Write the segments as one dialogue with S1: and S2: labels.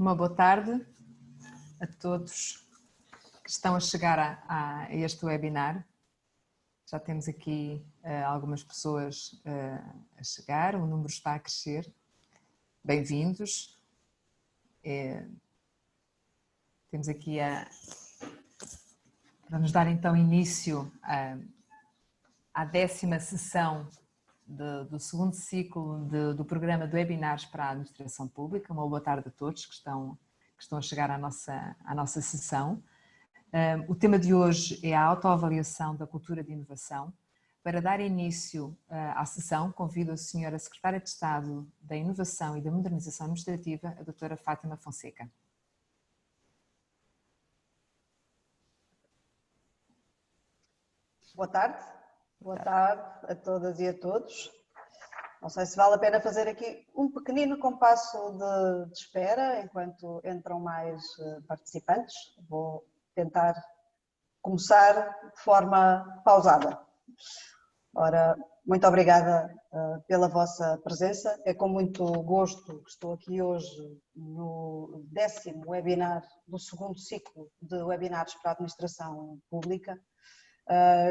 S1: Uma boa tarde a todos que estão a chegar a este webinar. Já temos aqui algumas pessoas a chegar, o número está a crescer. Bem-vindos. Temos aqui para nos dar então início à 10ª sessão do segundo ciclo do programa de webinars para a administração pública. Uma boa tarde a todos que estão a chegar à nossa sessão. O tema de hoje é a autoavaliação da cultura de inovação. Para dar início à sessão, convido a senhora Secretária de Estado da Inovação e da Modernização Administrativa, a doutora Fátima Fonseca.
S2: Boa tarde. Boa tarde a todas e a todos. Não sei se vale a pena fazer aqui um pequenino compasso de espera enquanto entram mais participantes. Vou tentar começar de forma pausada. Ora, muito obrigada pela vossa presença. É com muito gosto que estou aqui hoje no 10º webinar do segundo ciclo de webinars para a administração pública,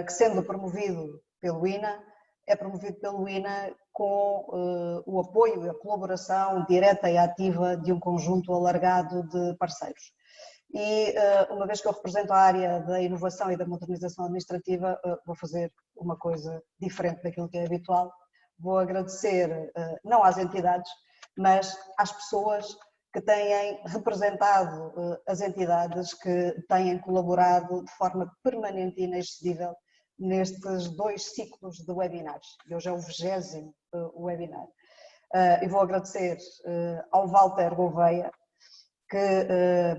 S2: que sendo promovido pelo INA, é promovido pelo INA com o apoio e a colaboração direta e ativa de um conjunto alargado de parceiros. E uma vez que eu represento a área da inovação e da modernização administrativa, vou fazer uma coisa diferente daquilo que é habitual. Vou agradecer, não às entidades, mas às pessoas que têm representado as entidades que têm colaborado de forma permanente e inexcedível nestes 2 ciclos de webinars. Hoje é o 20º webinar. E vou agradecer ao Walter Gouveia, que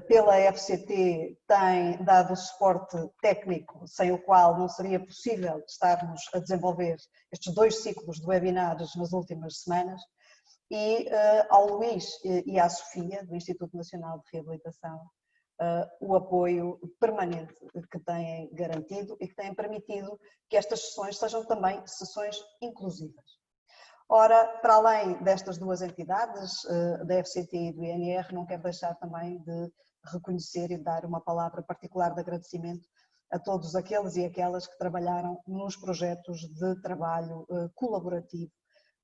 S2: pela FCT tem dado suporte técnico, sem o qual não seria possível estarmos a desenvolver estes 2 ciclos de webinars nas últimas semanas, e ao Luís e à Sofia, do Instituto Nacional de Reabilitação, o apoio permanente que têm garantido e que têm permitido que estas sessões sejam também sessões inclusivas. Ora, para além destas 2 entidades, da FCT e do INR, não quero deixar também de reconhecer e dar uma palavra particular de agradecimento a todos aqueles e aquelas que trabalharam nos projetos de trabalho colaborativo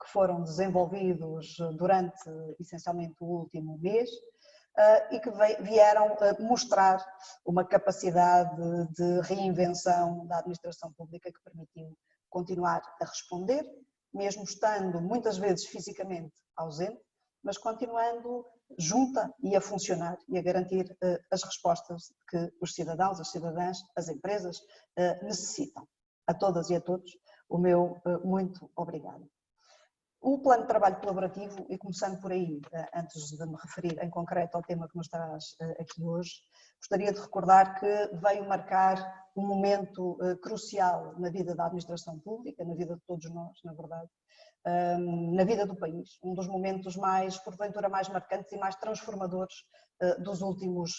S2: que foram desenvolvidos durante, essencialmente, o último mês e que vieram mostrar uma capacidade de reinvenção da administração pública que permitiu continuar a responder, mesmo estando muitas vezes fisicamente ausente, mas continuando junta e a funcionar e a garantir as respostas que os cidadãos, as cidadãs, as empresas necessitam. A todas e a todos, o meu muito obrigado. O plano de trabalho colaborativo, e começando por aí, antes de me referir em concreto ao tema que nos traz aqui hoje, gostaria de recordar que veio marcar um momento crucial na vida da administração pública, na vida de todos nós, na verdade, na vida do país, um dos momentos mais, porventura, mais marcantes e mais transformadores dos últimos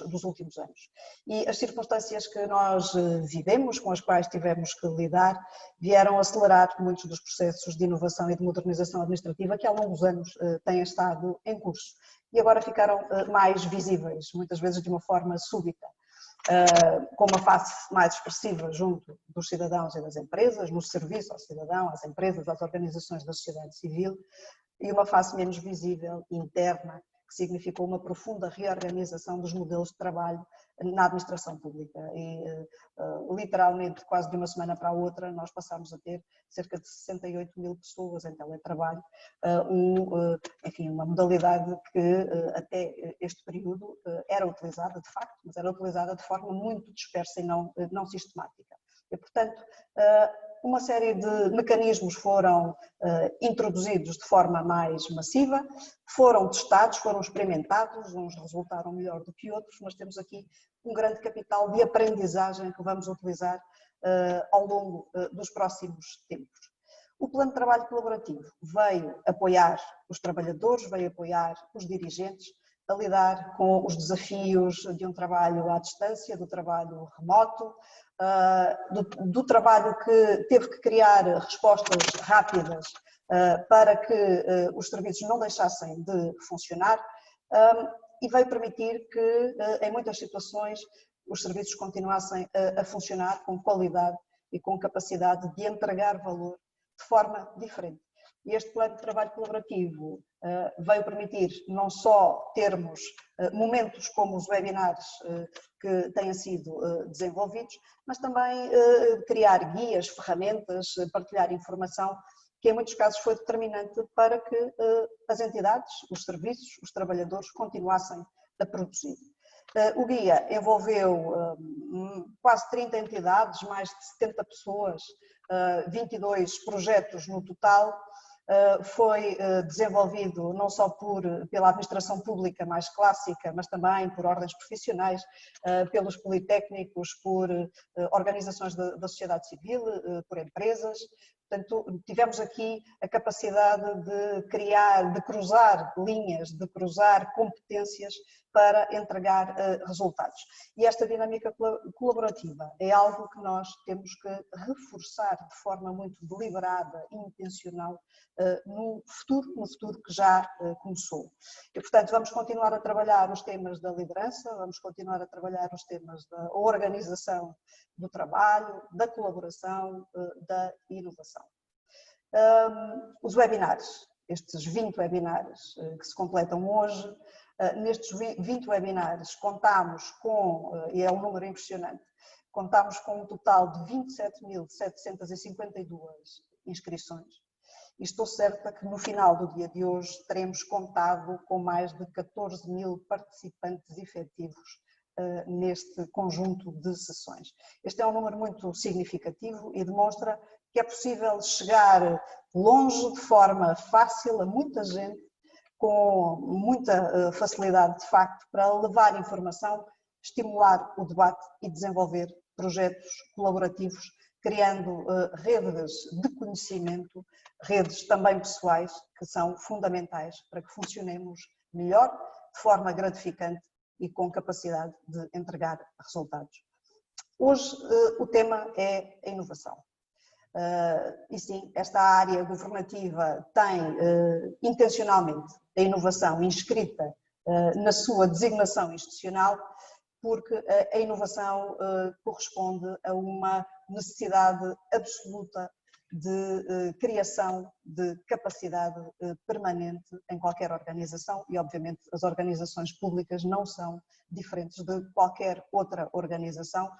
S2: anos. E as circunstâncias que nós vivemos, com as quais tivemos que lidar, vieram acelerar muitos dos processos de inovação e de modernização administrativa que há longos anos têm estado em curso e agora ficaram mais visíveis, muitas vezes de uma forma súbita, com uma face mais expressiva junto dos cidadãos e das empresas, no serviço ao cidadão, às empresas, às organizações da sociedade civil, e uma face menos visível, interna, que significou uma profunda reorganização dos modelos de trabalho na administração pública. E, literalmente, quase de uma semana para a outra, nós passámos a ter cerca de 68.000 pessoas em teletrabalho, enfim, uma modalidade que até este período era utilizada, de facto, mas era utilizada de forma muito dispersa e não sistemática. E, portanto, uma série de mecanismos foram introduzidos de forma mais massiva, foram testados, foram experimentados, uns resultaram melhor do que outros, mas temos aqui um grande capital de aprendizagem que vamos utilizar ao longo dos próximos tempos. O plano de trabalho colaborativo veio apoiar os trabalhadores, veio apoiar os dirigentes a lidar com os desafios de um trabalho à distância, do trabalho remoto, do trabalho que teve que criar respostas rápidas para que os serviços não deixassem de funcionar e veio permitir que, em muitas situações, os serviços continuassem a funcionar com qualidade e com capacidade de entregar valor de forma diferente. E este plano de trabalho colaborativo veio permitir não só termos momentos como os webinars que têm sido desenvolvidos, mas também criar guias, ferramentas, partilhar informação, que em muitos casos foi determinante para que as entidades, os serviços, os trabalhadores continuassem a produzir. O guia envolveu quase 30 entidades, mais de 70 pessoas, 22 projetos no total. Foi desenvolvido não só pela administração pública mais clássica, mas também por ordens profissionais, pelos politécnicos, por organizações da sociedade civil, por empresas. Portanto, tivemos aqui a capacidade de criar, de cruzar linhas, de cruzar competências para entregar resultados. E esta dinâmica colaborativa é algo que nós temos que reforçar de forma muito deliberada e intencional no futuro que já começou. E, portanto, vamos continuar a trabalhar os temas da liderança, vamos continuar a trabalhar os temas da organização do trabalho, da colaboração, da inovação. Os webinars, estes 20 webinars que se completam hoje, nestes 20 webinars contamos com, e é um número impressionante, contamos com um total de 27.752 inscrições. E estou certa que no final do dia de hoje teremos contado com mais de 14.000 participantes efetivos neste conjunto de sessões. Este é um número muito significativo e demonstra que é possível chegar longe de forma fácil a muita gente, com muita facilidade de facto, para levar informação, estimular o debate e desenvolver projetos colaborativos, criando redes de conhecimento, redes também pessoais, que são fundamentais para que funcionemos melhor, de forma gratificante e com capacidade de entregar resultados. Hoje o tema é a inovação. E sim, esta área governativa tem intencionalmente a inovação inscrita na sua designação institucional, porque a inovação corresponde a uma necessidade absoluta de criação de capacidade permanente em qualquer organização e, obviamente, as organizações públicas não são diferentes de qualquer outra organização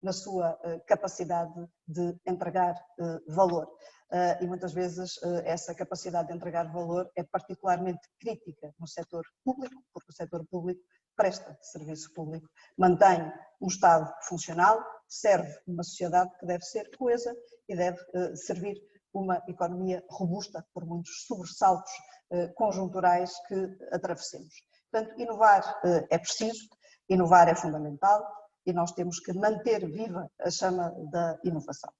S2: na sua capacidade de entregar valor. E muitas vezes essa capacidade de entregar valor é particularmente crítica no setor público, porque o setor público presta serviço público, mantém um Estado funcional, serve uma sociedade que deve ser coesa e deve servir uma economia robusta por muitos sobressaltos conjunturais que atravessemos. Portanto, inovar é preciso, inovar é fundamental e nós temos que manter viva a chama da inovação.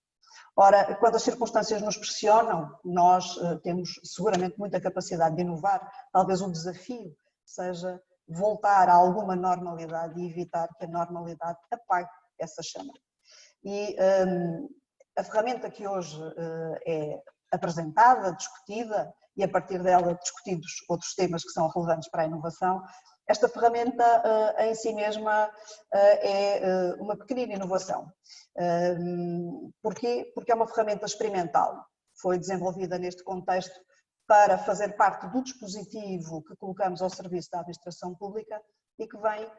S2: Ora, quando as circunstâncias nos pressionam, nós temos seguramente muita capacidade de inovar, talvez o desafio seja voltar a alguma normalidade e evitar que a normalidade apague essa chama. E a ferramenta que hoje é apresentada, discutida e a partir dela discutidos outros temas que são relevantes para a inovação, esta ferramenta em si mesma é uma pequenina inovação. Porquê? Porque é uma ferramenta experimental. Foi desenvolvida neste contexto para fazer parte do dispositivo que colocamos ao serviço da administração pública e que vem,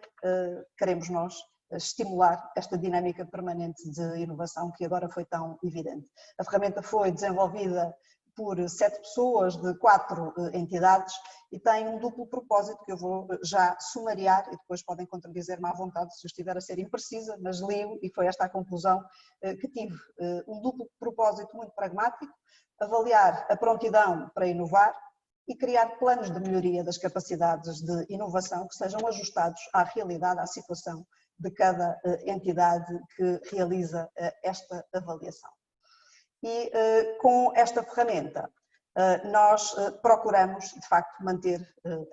S2: queremos nós, estimular esta dinâmica permanente de inovação que agora foi tão evidente. A ferramenta foi desenvolvida por 7 pessoas de 4 entidades e tem um duplo propósito que eu vou já sumariar e depois podem contradizer-me à vontade se eu estiver a ser imprecisa, mas li-o e foi esta a conclusão que tive. Um duplo propósito muito pragmático, avaliar a prontidão para inovar e criar planos de melhoria das capacidades de inovação que sejam ajustados à realidade, à situação de cada entidade que realiza esta avaliação. E com esta ferramenta nós procuramos, de facto, manter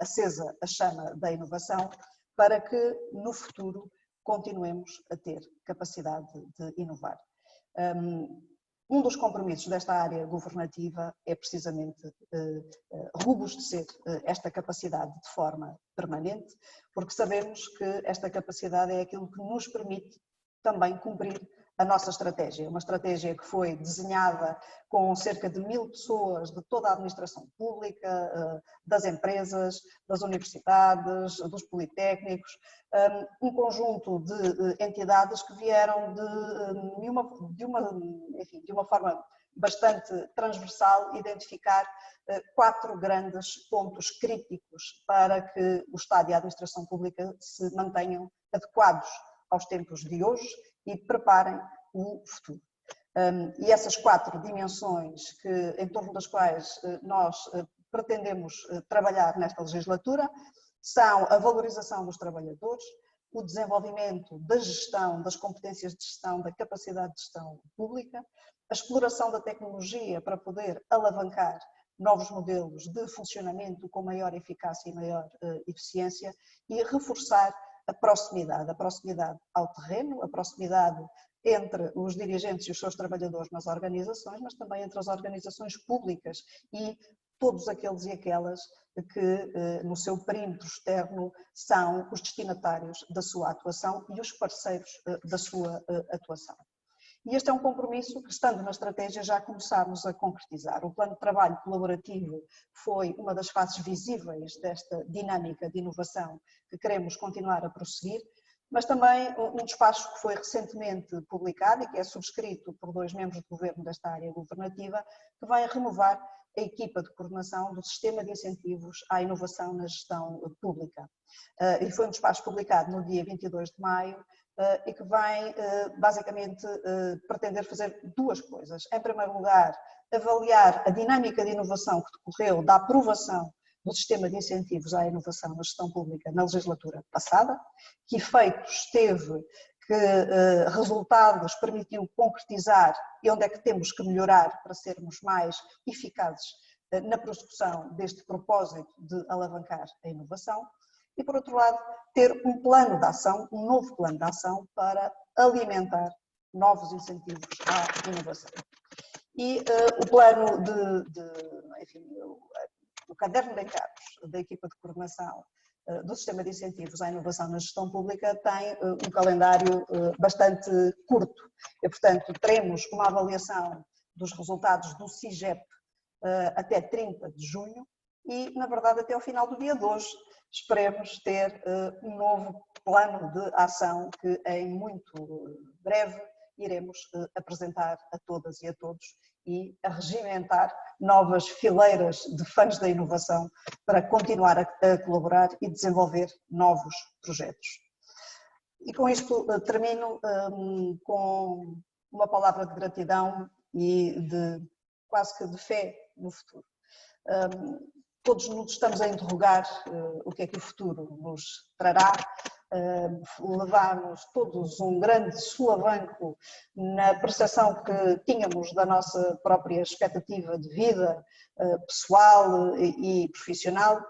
S2: acesa a chama da inovação para que no futuro continuemos a ter capacidade de inovar. Um dos compromissos desta área governativa é precisamente robustecer esta capacidade de forma permanente, porque sabemos que esta capacidade é aquilo que nos permite também cumprir a nossa estratégia. Uma estratégia que foi desenhada com cerca de 1000 pessoas de toda a administração pública, das empresas, das universidades, dos politécnicos, um conjunto de entidades que vieram de uma forma bastante transversal identificar 4 grandes pontos críticos para que o Estado e a administração pública se mantenham adequados aos tempos de hoje e preparem o futuro. E essas 4 dimensões em torno das quais nós pretendemos trabalhar nesta legislatura são a valorização dos trabalhadores, o desenvolvimento da gestão, das competências de gestão, da capacidade de gestão pública, a exploração da tecnologia para poder alavancar novos modelos de funcionamento com maior eficácia e maior eficiência e reforçar a proximidade ao terreno, a proximidade entre os dirigentes e os seus trabalhadores nas organizações, mas também entre as organizações públicas e todos aqueles e aquelas que no seu perímetro externo são os destinatários da sua atuação e os parceiros da sua atuação. E este é um compromisso que, estando na estratégia, já começámos a concretizar. O plano de trabalho colaborativo foi uma das faces visíveis desta dinâmica de inovação que queremos continuar a prosseguir, mas também um despacho que foi recentemente publicado e que é subscrito por 2 membros do governo desta área governativa, que vai renovar a equipa de coordenação do sistema de incentivos à inovação na gestão pública. E foi um despacho publicado no dia 22 de maio, e que vai basicamente pretender fazer 2 coisas. Em primeiro lugar, avaliar a dinâmica de inovação que decorreu da aprovação do sistema de incentivos à inovação na gestão pública na legislatura passada, que efeitos teve, que resultados permitiu concretizar e onde é que temos que melhorar para sermos mais eficazes na prossecução deste propósito de alavancar a inovação. E, por outro lado, ter um plano de ação, um novo plano de ação para alimentar novos incentivos à inovação. E o plano o caderno de encargos da equipa de coordenação do sistema de incentivos à inovação na gestão pública tem um calendário bastante curto. E, portanto, teremos uma avaliação dos resultados do CIGEP até 30 de junho e, na verdade, até ao final do dia de hoje, esperemos ter um novo plano de ação que em muito breve iremos apresentar a todas e a todos e a regimentar novas fileiras de fãs da inovação para continuar a colaborar e desenvolver novos projetos. E com isto termino com uma palavra de gratidão e quase que de fé no futuro. Todos nos estamos a interrogar o que é que o futuro nos trará. Levámos todos um grande solavanco na percepção que tínhamos da nossa própria expectativa de vida pessoal e profissional.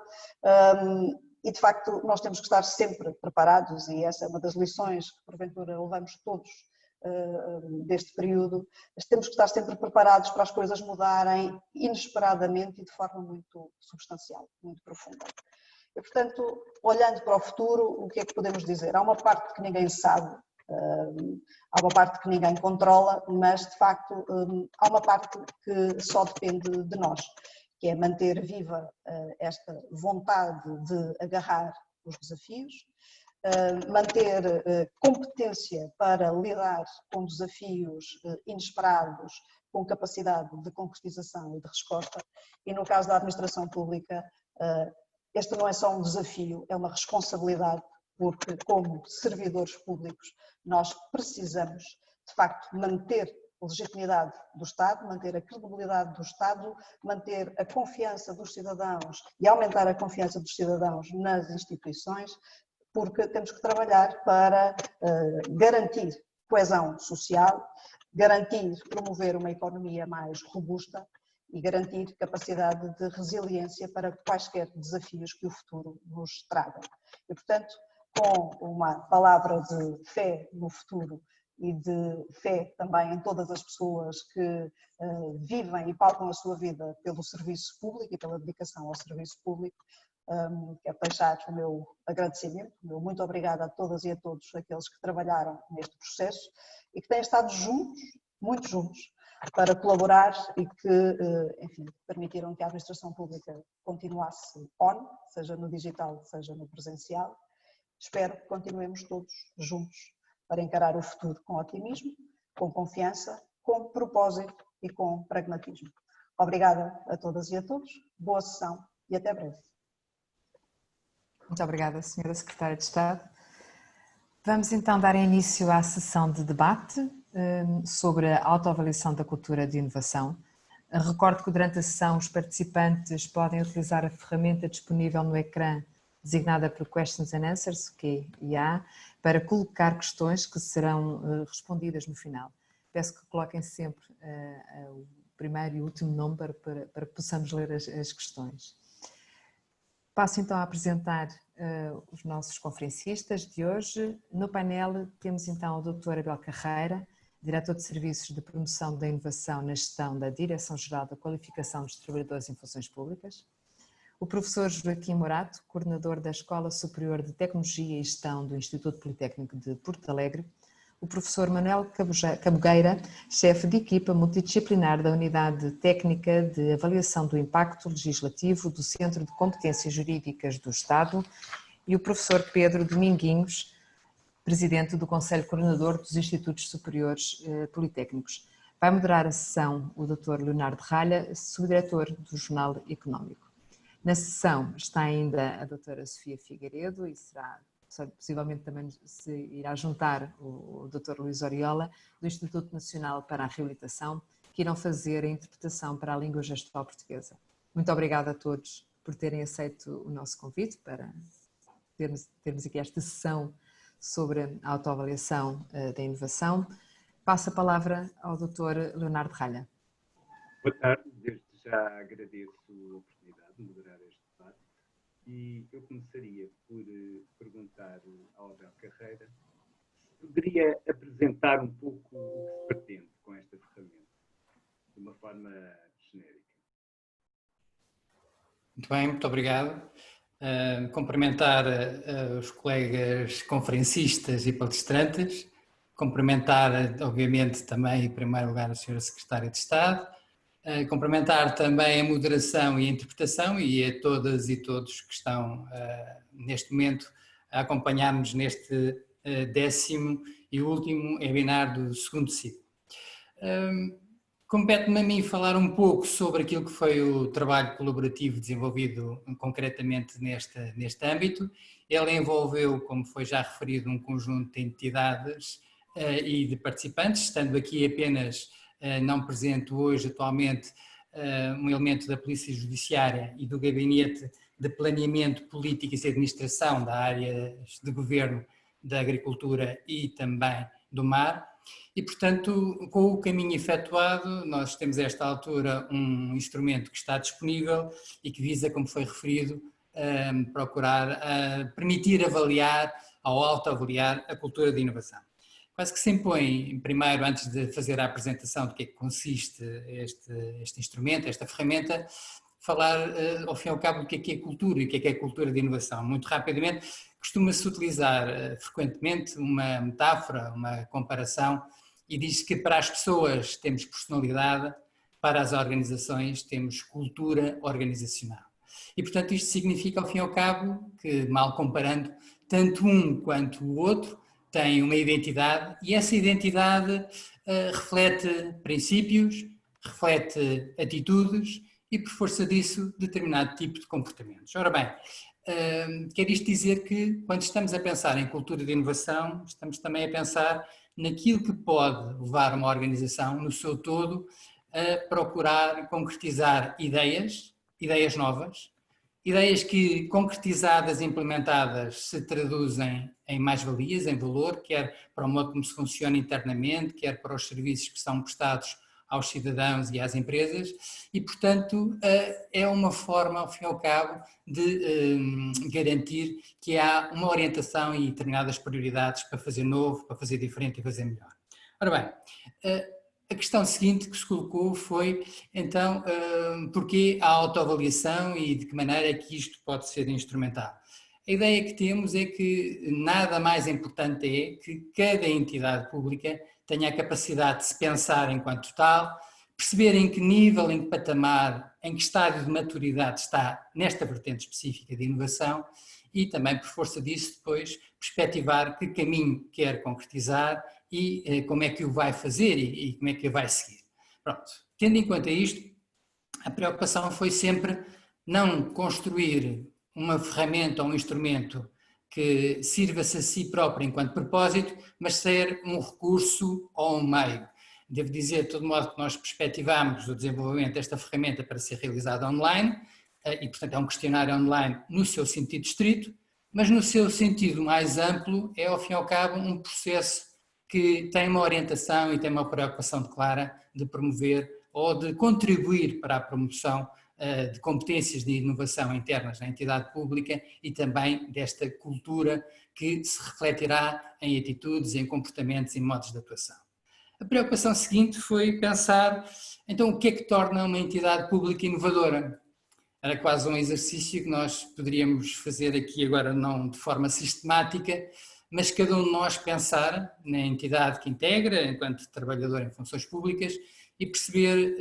S2: E, de facto, nós temos que estar sempre preparados e essa é uma das lições que, porventura, levamos todos deste período. Temos que estar sempre preparados para as coisas mudarem inesperadamente e de forma muito substancial, muito profunda. E, portanto, olhando para o futuro, o que é que podemos dizer? Há uma parte que ninguém sabe, há uma parte que ninguém controla, mas, de facto, há uma parte que só depende de nós, que é manter viva esta vontade de agarrar os desafios, manter competência para lidar com desafios inesperados, com capacidade de concretização e de resposta. E no caso da administração pública, este não é só um desafio, é uma responsabilidade, porque como servidores públicos nós precisamos, de facto, manter a legitimidade do Estado, manter a credibilidade do Estado, manter a confiança dos cidadãos e aumentar a confiança dos cidadãos nas instituições, porque temos que trabalhar para garantir coesão social, garantir, promover uma economia mais robusta e garantir capacidade de resiliência para quaisquer desafios que o futuro nos traga. E, portanto, com uma palavra de fé no futuro e de fé também em todas as pessoas que vivem e pautam a sua vida pelo serviço público e pela dedicação ao serviço público. Quero deixar o meu agradecimento, o meu muito obrigada a todas e a todos aqueles que trabalharam neste processo e que têm estado juntos, muito juntos, para colaborar e que, enfim, permitiram que a administração pública continuasse on, seja no digital, seja no presencial. Espero que continuemos todos juntos para encarar o futuro com otimismo, com confiança, com propósito e com pragmatismo. Obrigada a todas e a todos, boa sessão e até breve.
S1: Muito obrigada, Sra. Secretária de Estado. Vamos então dar início à sessão de debate sobre a autoavaliação da cultura de inovação. Recordo que durante a sessão os participantes podem utilizar a ferramenta disponível no ecrã designada por Questions and Answers, QA, para colocar questões que serão respondidas no final. Peço que coloquem sempre o primeiro e o último nome para que possamos ler as questões. Passo então a apresentar os nossos conferencistas de hoje. No painel temos então o Dr. Abel Carreira, Diretor de Serviços de Promoção da Inovação na Gestão da Direção-Geral da Qualificação dos Trabalhadores em Funções Públicas. O professor Joaquim Morato, coordenador da Escola Superior de Tecnologia e Gestão do Instituto Politécnico de Porto Alegre. O professor Manuel Cabogueira, chefe de equipa multidisciplinar da Unidade Técnica de Avaliação do Impacto Legislativo do Centro de Competências Jurídicas do Estado. E o professor Pedro Dominguinhos, presidente do Conselho Coordenador dos Institutos Superiores Politécnicos. Vai moderar a sessão o Dr. Leonardo Ralha, subdiretor do Jornal Económico. Na sessão está ainda a doutora Sofia Figueiredo e possivelmente também se irá juntar o Dr. Luís Oriola, do Instituto Nacional para a Reabilitação, que irão fazer a interpretação para a língua gestual portuguesa. Muito obrigada a todos por terem aceito o nosso convite para termos aqui esta sessão sobre a autoavaliação da inovação. Passo a palavra ao Dr. Leonardo Ralha.
S3: Boa tarde, desde já agradeço a oportunidade de moderar este debate e eu começaria por perguntar ao Abel Carreira se poderia apresentar um pouco o que se pretende com esta ferramenta, de uma forma genérica.
S4: Muito bem, muito obrigado. Cumprimentar os colegas conferencistas e palestrantes, cumprimentar, obviamente, também, em primeiro lugar, a Sra. Secretária de Estado, cumprimentar também a moderação e a interpretação e a todas e todos que estão, neste momento, a acompanhar-nos neste 10º e último webinar do segundo ciclo. Compete-me a mim falar um pouco sobre aquilo que foi o trabalho colaborativo desenvolvido concretamente neste âmbito. Ele envolveu, como foi já referido, um conjunto de entidades e de participantes, estando aqui apenas não presente hoje atualmente um elemento da Polícia Judiciária e do Gabinete de Planeamento, Políticas e Administração da área de Governo, da Agricultura e também do Mar. E, portanto, com o caminho efetuado, nós temos a esta altura um instrumento que está disponível e que visa, como foi referido, procurar permitir avaliar ou autoavaliar a cultura de inovação. Quase que se impõe, primeiro, antes de fazer a apresentação de que é que consiste este instrumento, esta ferramenta, falar, ao fim e ao cabo, do que é cultura e o que é cultura de inovação. Muito rapidamente, costuma-se utilizar frequentemente uma metáfora, uma comparação, e diz que para as pessoas temos personalidade, para as organizações temos cultura organizacional. E, portanto, isto significa, ao fim e ao cabo, que, mal comparando, tanto um quanto o outro têm uma identidade e essa identidade reflete princípios, reflete atitudes e, por força disso, determinado tipo de comportamentos. Ora bem, quer isto dizer que, quando estamos a pensar em cultura de inovação, estamos também a pensar naquilo que pode levar uma organização, no seu todo, a procurar concretizar ideias novas, ideias que, concretizadas e implementadas, se traduzem em mais-valias, em valor, quer para o modo como se funciona internamente, quer para os serviços que são prestados aos cidadãos e às empresas e, portanto, é uma forma, ao fim e ao cabo, de garantir que há uma orientação e determinadas prioridades para fazer novo, para fazer diferente e fazer melhor. Ora bem, a questão seguinte que se colocou foi, então, porquê a autoavaliação e de que maneira é que isto pode ser instrumental? A ideia que temos é que nada mais importante é que cada entidade pública tenha a capacidade de se pensar enquanto tal, perceber em que nível, em que patamar, em que estádio de maturidade está nesta vertente específica de inovação e também, por força disso, depois perspectivar que caminho quer concretizar e como é que o vai fazer e como é que o vai seguir. Pronto, tendo em conta isto, a preocupação foi sempre não construir uma ferramenta ou um instrumento que sirva-se a si próprio enquanto propósito, mas ser um recurso ou um meio. Devo dizer, de todo modo, que nós perspectivamos o desenvolvimento desta ferramenta para ser realizada online, e portanto é um questionário online no seu sentido estrito, mas no seu sentido mais amplo é ao fim e ao cabo um processo que tem uma orientação e tem uma preocupação clara de promover ou de contribuir para a promoção de competências de inovação internas na entidade pública e também desta cultura que se refletirá em atitudes, em comportamentos e modos de atuação. A preocupação seguinte foi pensar, então, o que é que torna uma entidade pública inovadora? Era quase um exercício que nós poderíamos fazer aqui agora não de forma sistemática, mas cada um de nós pensar na entidade que integra, enquanto trabalhador em funções públicas, e perceber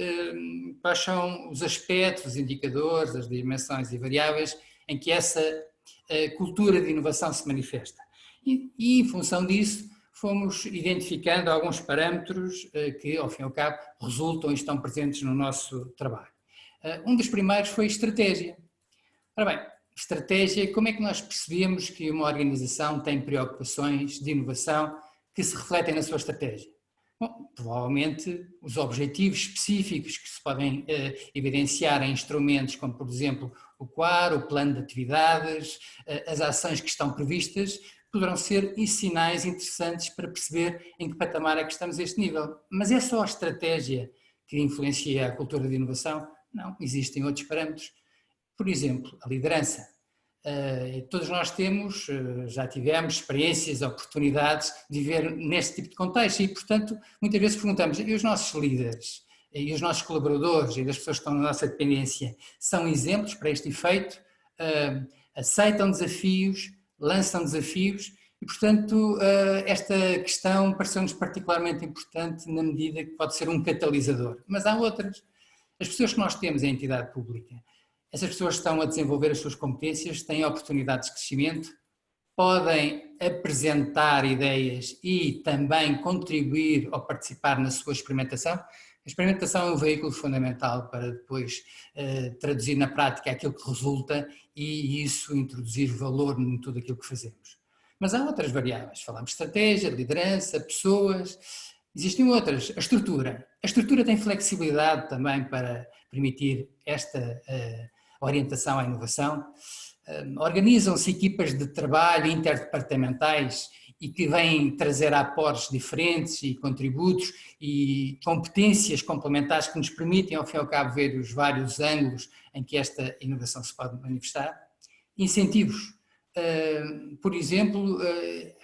S4: quais são os aspectos, os indicadores, as dimensões e variáveis em que essa cultura de inovação se manifesta. E em função disso, fomos identificando alguns parâmetros que, ao fim e ao cabo, resultam e estão presentes no nosso trabalho. Um dos primeiros foi estratégia. Ora bem, estratégia, como é que nós percebemos que uma organização tem preocupações de inovação que se refletem na sua estratégia? Bom, provavelmente os objetivos específicos que se podem evidenciar em instrumentos como, por exemplo, o QUAR, o plano de atividades, as ações que estão previstas, poderão ser sinais interessantes para perceber em que patamar é que estamos a este nível. Mas é só a estratégia que influencia a cultura de inovação? Não, existem outros parâmetros. Por exemplo, a liderança. Todos nós temos, já tivemos experiências, oportunidades de viver neste tipo de contexto e, portanto, muitas vezes perguntamos, e os nossos líderes, e os nossos colaboradores e as pessoas que estão na nossa dependência são exemplos para este efeito? Aceitam desafios, lançam desafios e, portanto, esta questão pareceu-nos particularmente importante na medida que pode ser um catalisador. Mas há outras. As pessoas que nós temos em entidade pública, essas pessoas estão a desenvolver as suas competências, têm oportunidades de crescimento, podem apresentar ideias e também contribuir ou participar na sua experimentação. A experimentação é um veículo fundamental para depois traduzir na prática aquilo que resulta e isso introduzir valor em tudo aquilo que fazemos. Mas há outras variáveis, falamos de estratégia, liderança, pessoas, existem outras, a estrutura. A estrutura tem flexibilidade também para permitir esta orientação à inovação. Organizam-se equipas de trabalho interdepartamentais e que vêm trazer aportes diferentes e contributos e competências complementares que nos permitem, ao fim e ao cabo, ver os vários ângulos em que esta inovação se pode manifestar. Incentivos. Por exemplo,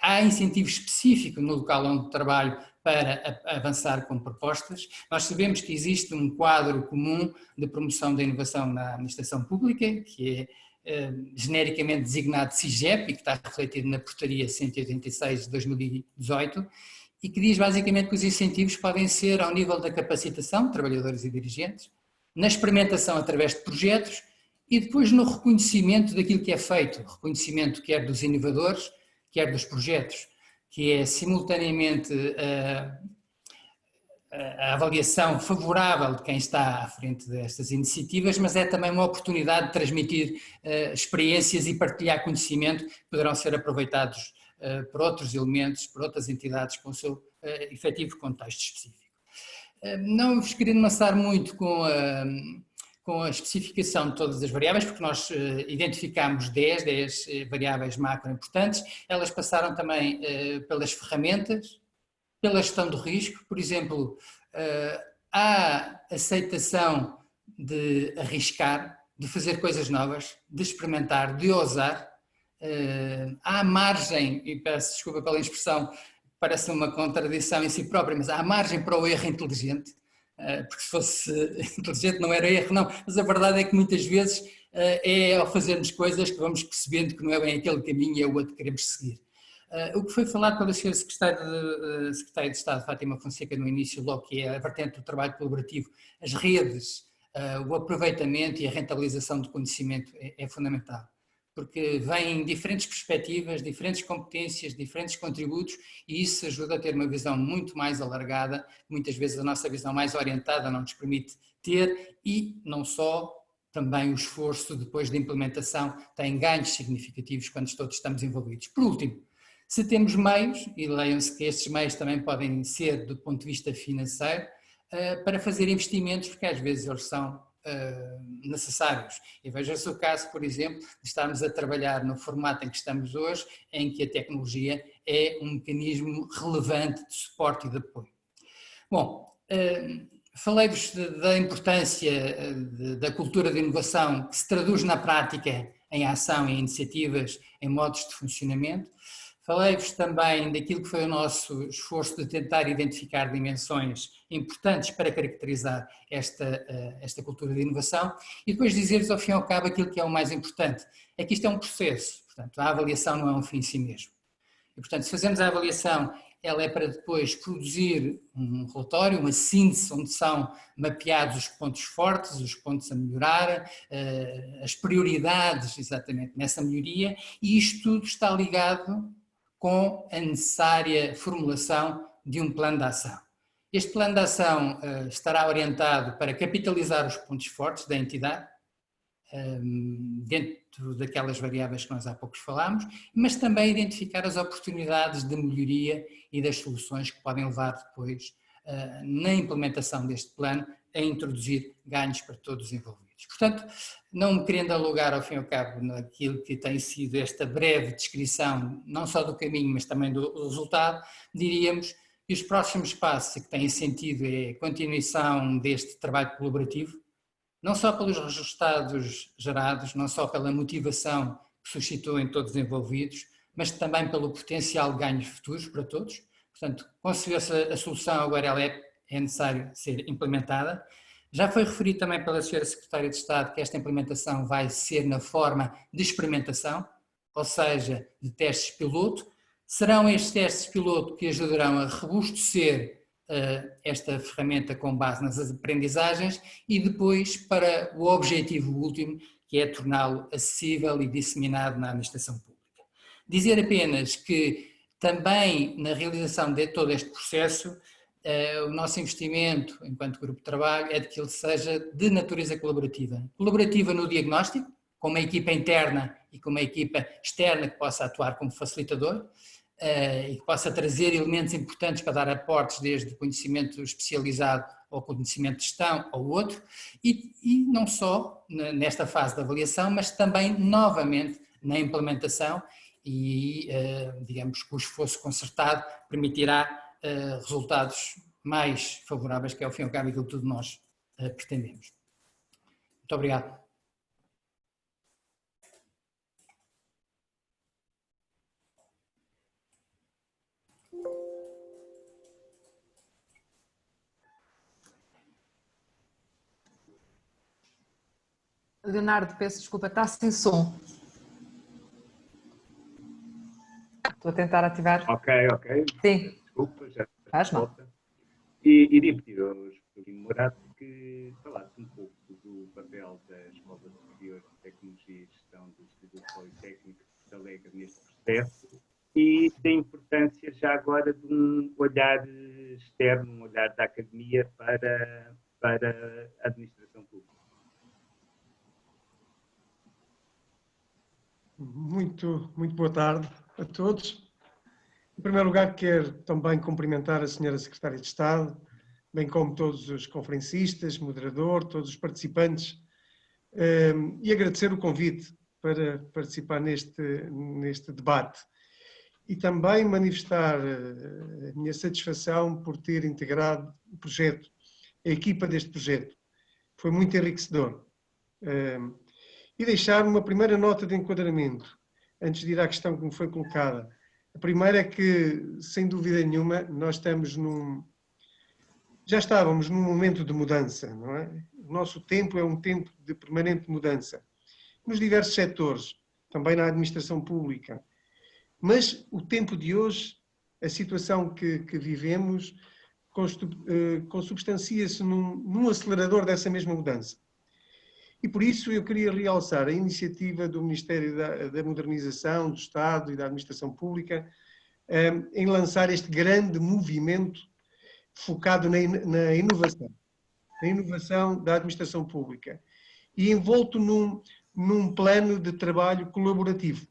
S4: há incentivo específico no local onde trabalho para avançar com propostas. Nós sabemos que existe um quadro comum de promoção da inovação na administração pública, que é genericamente designado CIGEP e que está refletido na portaria 186 de 2018 e que diz basicamente que os incentivos podem ser ao nível da capacitação de trabalhadores e dirigentes, na experimentação através de projetos e depois no reconhecimento daquilo que é feito, reconhecimento quer dos inovadores, quer dos projetos, que é simultaneamente a avaliação favorável de quem está à frente destas iniciativas, mas é também uma oportunidade de transmitir experiências e partilhar conhecimento que poderão ser aproveitados por outros elementos, por outras entidades com o seu efetivo contexto específico. Não vos queria amassar muito com a especificação de todas as variáveis, porque nós identificámos 10 variáveis macro importantes, elas passaram também pelas ferramentas, pela gestão do risco, por exemplo, há aceitação de arriscar, de fazer coisas novas, de experimentar, de ousar, há margem, e peço desculpa pela expressão, parece uma contradição em si própria, mas há margem para o erro inteligente, porque se fosse inteligente não era erro, não, mas a verdade é que muitas vezes é ao fazermos coisas que vamos percebendo que não é bem aquele caminho e é o outro que queremos seguir. O que foi falado pela senhora Secretária de Estado, Fátima Fonseca, no início, logo que é a vertente do trabalho colaborativo, as redes, o aproveitamento e a rentabilização do conhecimento é fundamental, porque vêm diferentes perspectivas, diferentes competências, diferentes contributos e isso ajuda a ter uma visão muito mais alargada, muitas vezes a nossa visão mais orientada não nos permite ter e não só, também o esforço depois da implementação tem ganhos significativos quando todos estamos envolvidos. Por último, se temos meios, e leiam-se que estes meios também podem ser do ponto de vista financeiro, para fazer investimentos, porque às vezes eles são necessários. E veja-se o caso, por exemplo, de estarmos a trabalhar no formato em que estamos hoje, em que a tecnologia é um mecanismo relevante de suporte e de apoio. Bom, falei-vos da importância da cultura de inovação que se traduz na prática em ação, em iniciativas, em modos de funcionamento. Falei-vos também daquilo que foi o nosso esforço de tentar identificar dimensões importantes para caracterizar esta cultura de inovação e depois dizer-vos ao fim e ao cabo aquilo que é o mais importante, é que isto é um processo, portanto a avaliação não é um fim em si mesmo. E portanto se fazemos a avaliação, ela é para depois produzir um relatório, uma síntese onde são mapeados os pontos fortes, os pontos a melhorar, as prioridades exatamente nessa melhoria e isto tudo está ligado com a necessária formulação de um plano de ação. Este plano de ação estará orientado para capitalizar os pontos fortes da entidade, dentro daquelas variáveis que nós há pouco falámos, mas também identificar as oportunidades de melhoria e das soluções que podem levar depois, na implementação deste plano, a introduzir ganhos para todos os envolvidos. Portanto, não me querendo alugar ao fim e ao cabo naquilo que tem sido esta breve descrição, não só do caminho, mas também do resultado, diríamos que os próximos passos que têm sentido é a continuação deste trabalho colaborativo, não só pelos resultados gerados, não só pela motivação que suscitou em todos os envolvidos, mas também pelo potencial de ganhos futuros para todos. Portanto, concebeu-se a solução, agora ela é necessário ser implementada. Já foi referido também pela senhora Secretária de Estado que esta implementação vai ser na forma de experimentação, ou seja, de testes piloto. Serão estes testes piloto que ajudarão a robustecer esta ferramenta com base nas aprendizagens e depois para o objetivo último, que é torná-lo acessível e disseminado na administração pública. Dizer apenas que também na realização de todo este processo, o nosso investimento enquanto grupo de trabalho é de que ele seja de natureza colaborativa. Colaborativa no diagnóstico, com uma equipa interna e com uma equipa externa que possa atuar como facilitador e que possa trazer elementos importantes para dar aportes desde conhecimento especializado ao conhecimento de gestão ou outro, e não só nesta fase de avaliação, mas também novamente na implementação e digamos que o esforço concertado permitirá resultados mais favoráveis, que é ao fim e ao cabo aquilo que tudo nós pretendemos. Muito obrigado.
S1: Leonardo, peço desculpa, está sem som. Estou a tentar ativar.
S3: Ok.
S1: Sim.
S3: Desculpa, já
S1: faz mal.
S3: E iria pedir ao Joaquim Morato que falasse um pouco do papel da Escola Superior de Tecnologia e Gestão do Instituto Politécnico de Alegre neste processo e da importância já agora de um olhar externo, um olhar da academia para a administração pública.
S5: Muito boa tarde a todos. Em primeiro lugar, quero também cumprimentar a senhora Secretária de Estado, bem como todos os conferencistas, moderador, todos os participantes, e agradecer o convite para participar neste debate. E também manifestar a minha satisfação por ter integrado o projeto, a equipa deste projeto. Foi muito enriquecedor. E deixar uma primeira nota de enquadramento, antes de ir à questão que me foi colocada. A primeira é que, sem dúvida nenhuma, nós já estávamos num momento de mudança, não é? O nosso tempo é um tempo de permanente mudança, nos diversos setores, também na administração pública. Mas o tempo de hoje, a situação que vivemos, consubstancia-se num acelerador dessa mesma mudança. E por isso eu queria realçar a iniciativa do Ministério da Modernização, do Estado e da Administração Pública em lançar este grande movimento focado na inovação da administração pública e envolto num plano de trabalho colaborativo,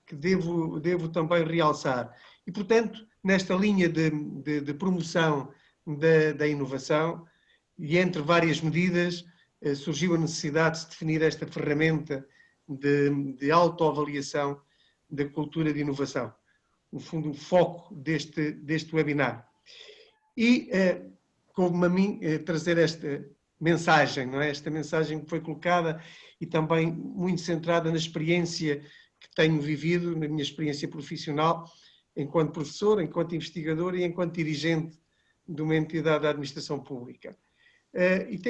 S5: que devo também realçar. E, portanto, nesta linha de promoção da inovação, e entre várias medidas, surgiu a necessidade de se definir esta ferramenta de autoavaliação da cultura de inovação. No fundo, o foco deste webinar. E coube-me a mim trazer esta mensagem, não é? Esta mensagem que foi colocada e também muito centrada na experiência que tenho vivido, na minha experiência profissional, enquanto professor, enquanto investigador e enquanto dirigente de uma entidade da administração pública. E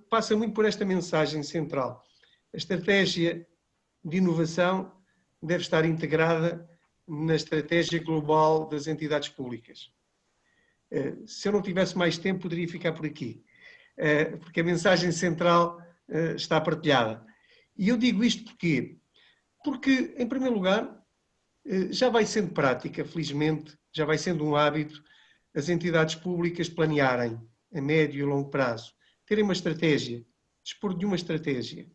S5: passa muito por esta mensagem central. A estratégia de inovação deve estar integrada na estratégia global das entidades públicas. Se eu não tivesse mais tempo, poderia ficar por aqui, porque a mensagem central está partilhada. E eu digo isto porquê? Porque, em primeiro lugar, já vai sendo prática, felizmente, já vai sendo um hábito as entidades públicas planearem a médio e longo prazo, terem uma estratégia, dispor de uma estratégia.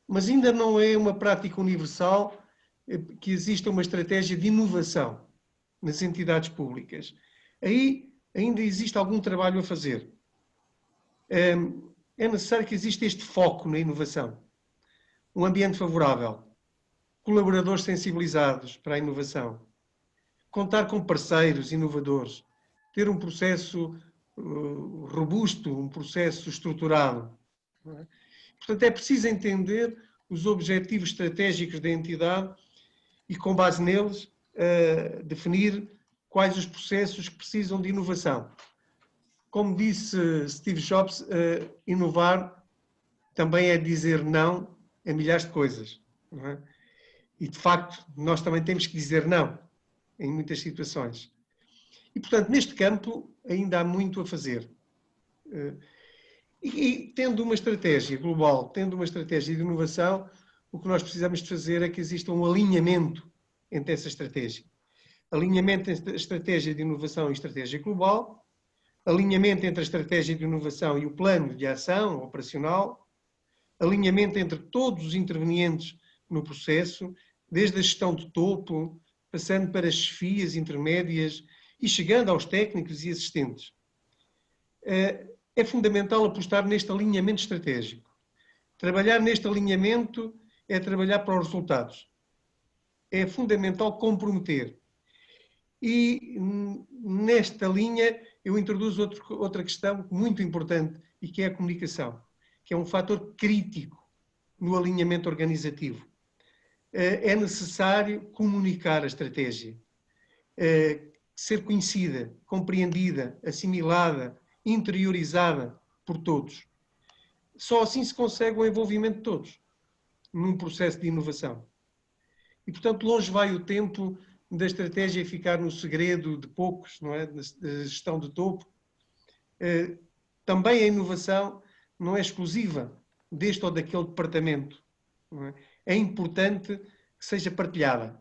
S5: Mas ainda não é uma prática universal que exista uma estratégia de inovação nas entidades públicas. Aí ainda existe algum trabalho a fazer. É necessário que exista este foco na inovação. Um ambiente favorável, colaboradores sensibilizados para a inovação, contar com parceiros inovadores, ter um processo robusto, um processo estruturado. Portanto, é preciso entender os objetivos estratégicos da entidade e, com base neles, definir quais os processos que precisam de inovação. Como disse Steve Jobs, inovar também é dizer não a milhares de coisas. Não é? E, de facto, nós também temos que dizer não em muitas situações. E, portanto, neste campo ainda há muito a fazer. E tendo uma estratégia global, tendo uma estratégia de inovação, o que nós precisamos de fazer é que exista um alinhamento entre essa estratégia. Alinhamento entre a estratégia de inovação e a estratégia global, alinhamento entre a estratégia de inovação e o plano de ação operacional, alinhamento entre todos os intervenientes no processo, desde a gestão de topo, passando para as chefias intermédias e chegando aos técnicos e assistentes. É fundamental apostar neste alinhamento estratégico. Trabalhar neste alinhamento é trabalhar para os resultados. É fundamental comprometer. E nesta linha eu introduzo outra questão muito importante e que é a comunicação, que é um fator crítico no alinhamento organizativo. É necessário comunicar a estratégia, ser conhecida, compreendida, assimilada, interiorizada por todos. Só assim se consegue o envolvimento de todos num processo de inovação. E, portanto, longe vai o tempo da estratégia ficar no segredo de poucos, não é? Da gestão de topo. Também a inovação não é exclusiva deste ou daquele departamento. Não é? É importante que seja partilhada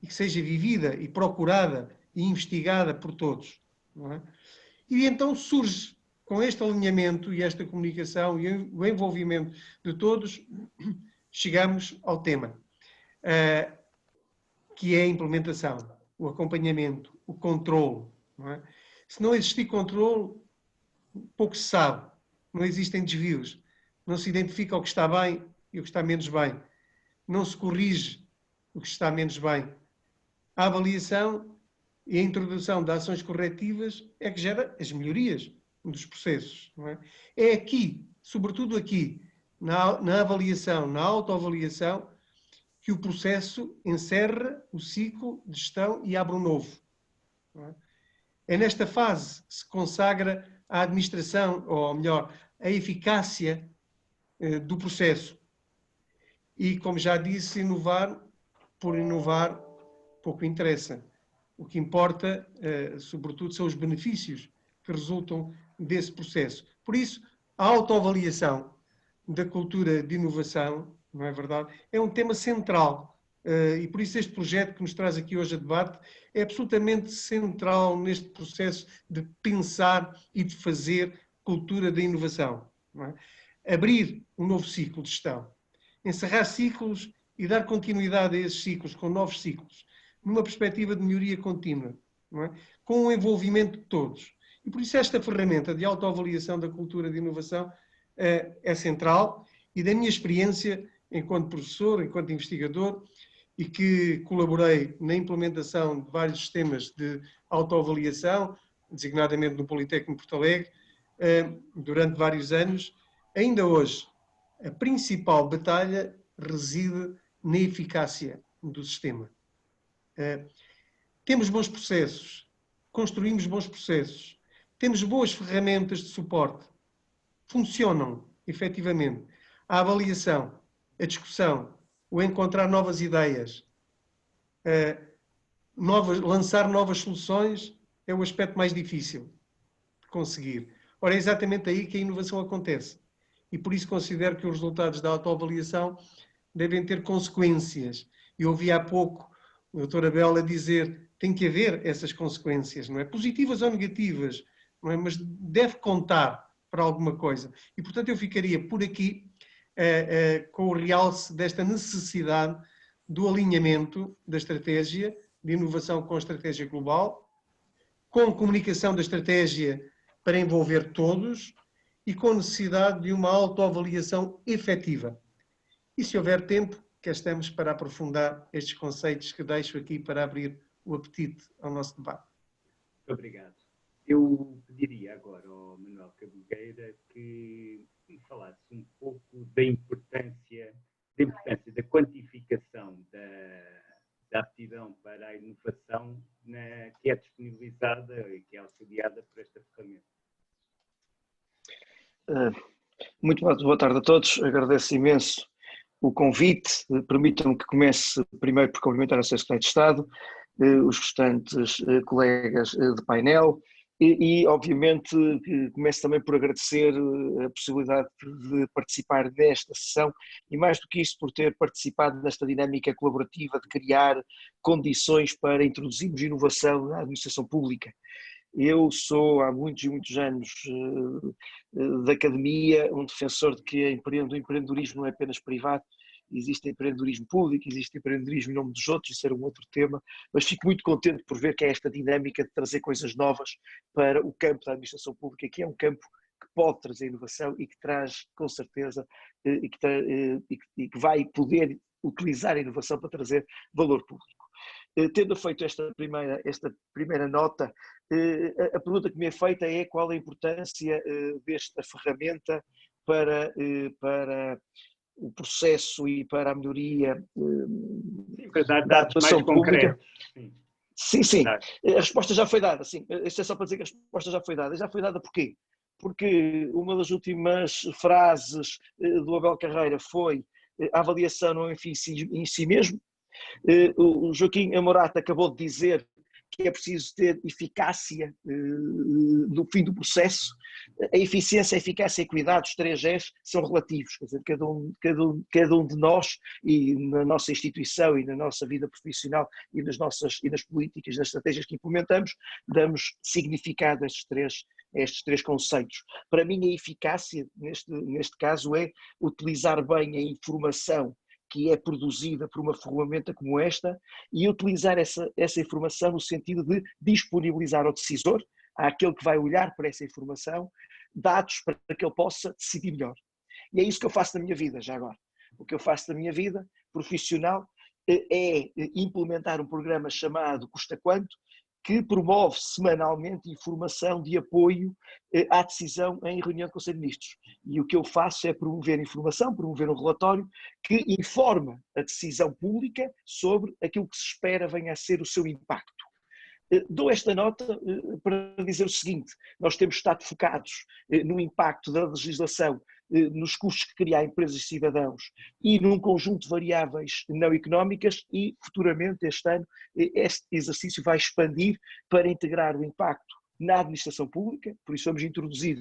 S5: e que seja vivida e procurada e investigada por todos. Não é? E então surge, com este alinhamento e esta comunicação e o envolvimento de todos, chegamos ao tema, que é a implementação, o acompanhamento, o controle. Não é? Se não existir controle, pouco se sabe, não existem desvios, não se identifica o que está bem e o que está menos bem, não se corrige o que está menos bem. A avaliação e a introdução de ações corretivas é que gera as melhorias dos processos. Não é? É aqui, sobretudo aqui, na avaliação, na autoavaliação, que que o processo encerra o ciclo de gestão e abre um novo. É nesta fase que se consagra a administração, ou melhor, a eficácia do processo. E, como já disse, inovar por inovar pouco interessa. O que importa, sobretudo, são os benefícios que resultam desse processo. Por isso, a autoavaliação da cultura de inovação, não é verdade, é um tema central. E por isso este projeto que nos traz aqui hoje a debate é absolutamente central neste processo de pensar e de fazer cultura da inovação. Não é? Abrir um novo ciclo de gestão, encerrar ciclos e dar continuidade a esses ciclos com novos ciclos, numa perspectiva de melhoria contínua, não é? Com o envolvimento de todos. E por isso esta ferramenta de autoavaliação da cultura de inovação é central, e da minha experiência enquanto professor, enquanto investigador, e que colaborei na implementação de vários sistemas de autoavaliação, designadamente no Politécnico de Porto Alegre, durante vários anos, ainda hoje a principal batalha reside na eficácia do sistema. Temos bons processos, construímos bons processos, temos boas ferramentas de suporte, funcionam efetivamente. A avaliação, a discussão, o encontrar novas ideias, lançar novas soluções é o aspecto mais difícil de conseguir. Ora, é exatamente aí que a inovação acontece. E por isso considero que os resultados da autoavaliação devem ter consequências. Eu ouvi há pouco o Dr. Abel a dizer tem que haver essas consequências, não é? Positivas ou negativas, não é? Mas deve contar para alguma coisa. E, portanto, eu ficaria por aqui com o realce desta necessidade do alinhamento da estratégia de inovação com a estratégia global, com comunicação da estratégia para envolver todos e com necessidade de uma autoavaliação efetiva. E se houver tempo, cá estamos para aprofundar estes conceitos que deixo aqui para abrir o apetite ao nosso debate.
S3: Muito obrigado. Eu pediria agora ao Manuel Cabogueira que me falasse um pouco da importância da quantificação da aptidão para a inovação que é disponibilizada e que é auxiliada por esta ferramenta.
S6: Muito boa tarde a todos, agradeço imenso o convite. Permitam-me que comece primeiro por cumprimentar a Sra. Secretária de Estado, os restantes colegas de painel e obviamente começo também por agradecer a possibilidade de participar nesta sessão e mais do que isso por ter participado nesta dinâmica colaborativa de criar condições para introduzirmos inovação na administração pública. Eu sou há muitos e muitos anos da academia um defensor de que o empreendedorismo não é apenas privado, existe empreendedorismo público, existe empreendedorismo em nome dos outros, isso era um outro tema, mas fico muito contente por ver que é esta dinâmica de trazer coisas novas para o campo da administração pública, que é um campo que pode trazer inovação e que traz com certeza e que vai poder utilizar a inovação para trazer valor público. Tendo feito esta primeira nota, a pergunta que me é feita é qual a importância desta ferramenta para o processo e para a melhoria da atuação pública. Sim. A resposta já foi dada, sim. Isto é só para dizer que a resposta já foi dada. Já foi dada porquê? Porque uma das últimas frases do Abel Carreira foi a avaliação não é em si mesmo. O Joaquim Amorata acabou de dizer que é preciso ter eficácia no fim do processo. A eficiência, a eficácia e a equidade, os 3 Gs, são relativos. Quer dizer, cada um de nós e na nossa instituição e na nossa vida profissional e nas políticas, nas estratégias que implementamos, damos significado a estes três conceitos. Para mim, a eficácia, neste caso, é utilizar bem a informação que é produzida por uma ferramenta como esta e utilizar essa informação no sentido de disponibilizar ao decisor, àquele que vai olhar para essa informação, dados para que ele possa decidir melhor. E é isso que eu faço na minha vida, já agora. O que eu faço na minha vida profissional é implementar um programa chamado Custa Quanto, que promove semanalmente informação de apoio à decisão em reunião do Conselho de Ministros. E o que eu faço é promover informação, promover um relatório que informa a decisão pública sobre aquilo que se espera venha a ser o seu impacto. Dou esta nota para dizer o seguinte: nós temos estado focados no impacto da legislação, nos custos que cria a empresas e cidadãos e num conjunto de variáveis não económicas, e futuramente este ano este exercício vai expandir para integrar o impacto na administração pública. Por isso vamos introduzir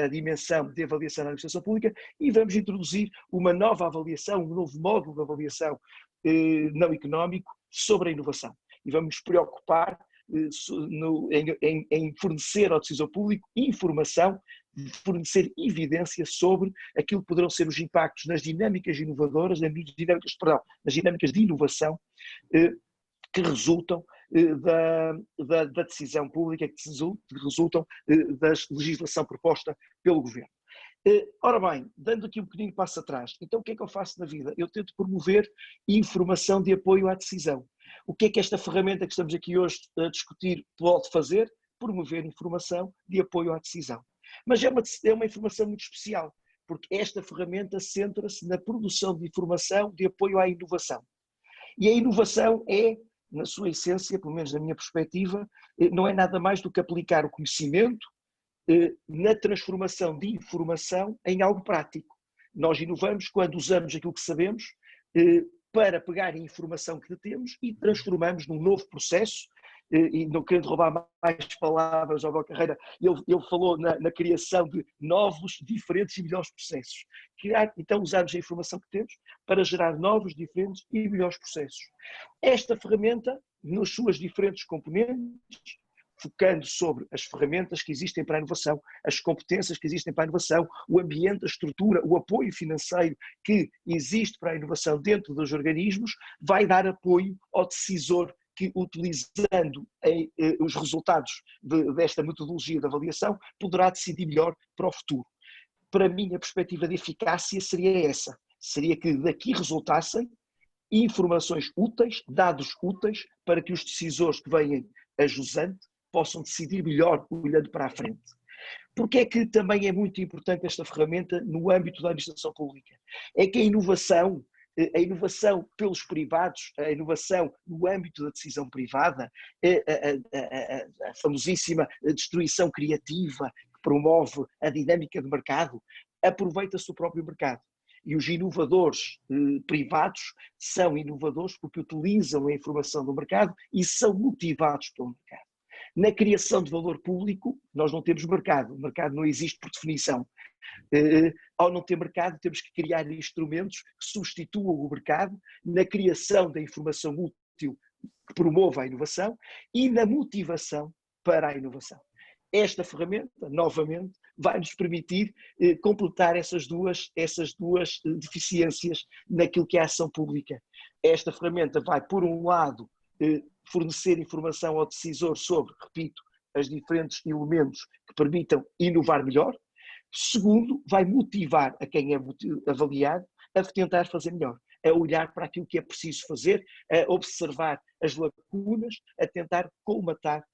S6: a dimensão de avaliação na administração pública e vamos introduzir uma nova avaliação, um novo módulo de avaliação não económico sobre a inovação. E vamos nos preocupar em fornecer ao decisor público informação, fornecer evidência sobre aquilo que poderão ser os impactos nas dinâmicas inovadoras, nas dinâmicas de inovação que resultam da decisão pública, que resultam da legislação proposta pelo Governo. Ora bem, dando aqui um pequenino passo atrás, então o que é que eu faço na vida? Eu tento promover informação de apoio à decisão. O que é que esta ferramenta que estamos aqui hoje a discutir pode fazer? Promover informação de apoio à decisão. Mas é uma informação muito especial, porque esta ferramenta centra-se na produção de informação de apoio à inovação. E a inovação é, na sua essência, pelo menos na minha perspectiva, não é nada mais do que aplicar o conhecimento na transformação de informação em algo prático. Nós inovamos quando usamos aquilo que sabemos para pegar a informação que temos e transformamos num novo processo. E não querendo roubar mais palavras ao Abel Carreira, ele falou na criação de novos, diferentes e melhores processos. Então usamos a informação que temos para gerar novos, diferentes e melhores processos. Esta ferramenta, nas suas diferentes componentes, focando sobre as ferramentas que existem para a inovação, as competências que existem para a inovação, o ambiente, a estrutura, o apoio financeiro que existe para a inovação dentro dos organismos, vai dar apoio ao decisor que, utilizando os resultados desta metodologia de avaliação, poderá decidir melhor para o futuro. Para mim, a perspectiva de eficácia seria essa, seria que daqui resultassem informações úteis, dados úteis, para que os decisores que venham a jusante possam decidir melhor olhando para a frente. Porque é que também é muito importante esta ferramenta no âmbito da administração pública? É que a inovação pelos privados, a inovação no âmbito da decisão privada, a famosíssima destruição criativa que promove a dinâmica de mercado, aproveita-se do próprio mercado. E os inovadores privados são inovadores porque utilizam a informação do mercado e são motivados pelo mercado. Na criação de valor público, nós não temos mercado, o mercado não existe por definição. Ao não ter mercado, temos que criar instrumentos que substituam o mercado na criação da informação útil que promova a inovação e na motivação para a inovação. Esta ferramenta, novamente, vai nos permitir completar essas duas deficiências naquilo que é a ação pública. Esta ferramenta vai, por um lado, fornecer informação ao decisor sobre, repito, os diferentes elementos que permitam inovar melhor. Segundo, vai motivar a quem é avaliado a tentar fazer melhor, a olhar para aquilo que é preciso fazer, a observar as lacunas, a tentar colmatar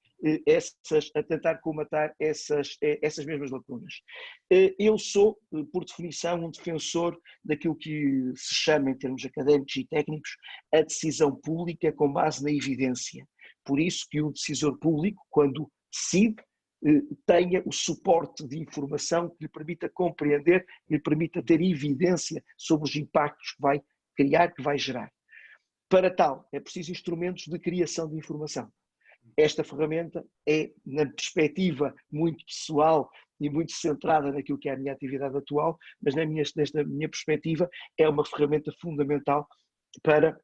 S6: essas mesmas lacunas. Eu sou, por definição, um defensor daquilo que se chama, em termos académicos e técnicos, a decisão pública com base na evidência. Por isso que o decisor público, quando decide, tenha o suporte de informação que lhe permita compreender, que lhe permita ter evidência sobre os impactos que vai criar, que vai gerar. Para tal, é preciso instrumentos de criação de informação. Esta ferramenta é, na perspectiva muito pessoal e muito centrada naquilo que é a minha atividade atual, mas nesta minha perspectiva é uma ferramenta fundamental para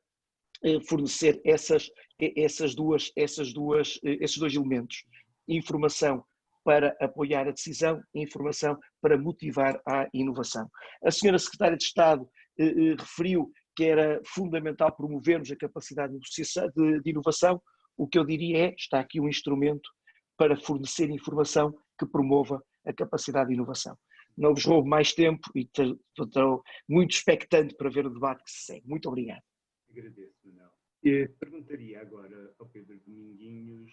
S6: fornecer esses dois elementos. Informação para apoiar a decisão e informação para motivar a inovação. A senhora Secretária de Estado referiu que era fundamental promovermos a capacidade de inovação. O que eu diria é, está aqui um instrumento para fornecer informação que promova a capacidade de inovação. Não vos roubo mais tempo e estou muito expectante para ver o debate que se segue. Muito obrigado.
S3: Agradeço, Manuel. Perguntaria agora ao Pedro Dominguinhos,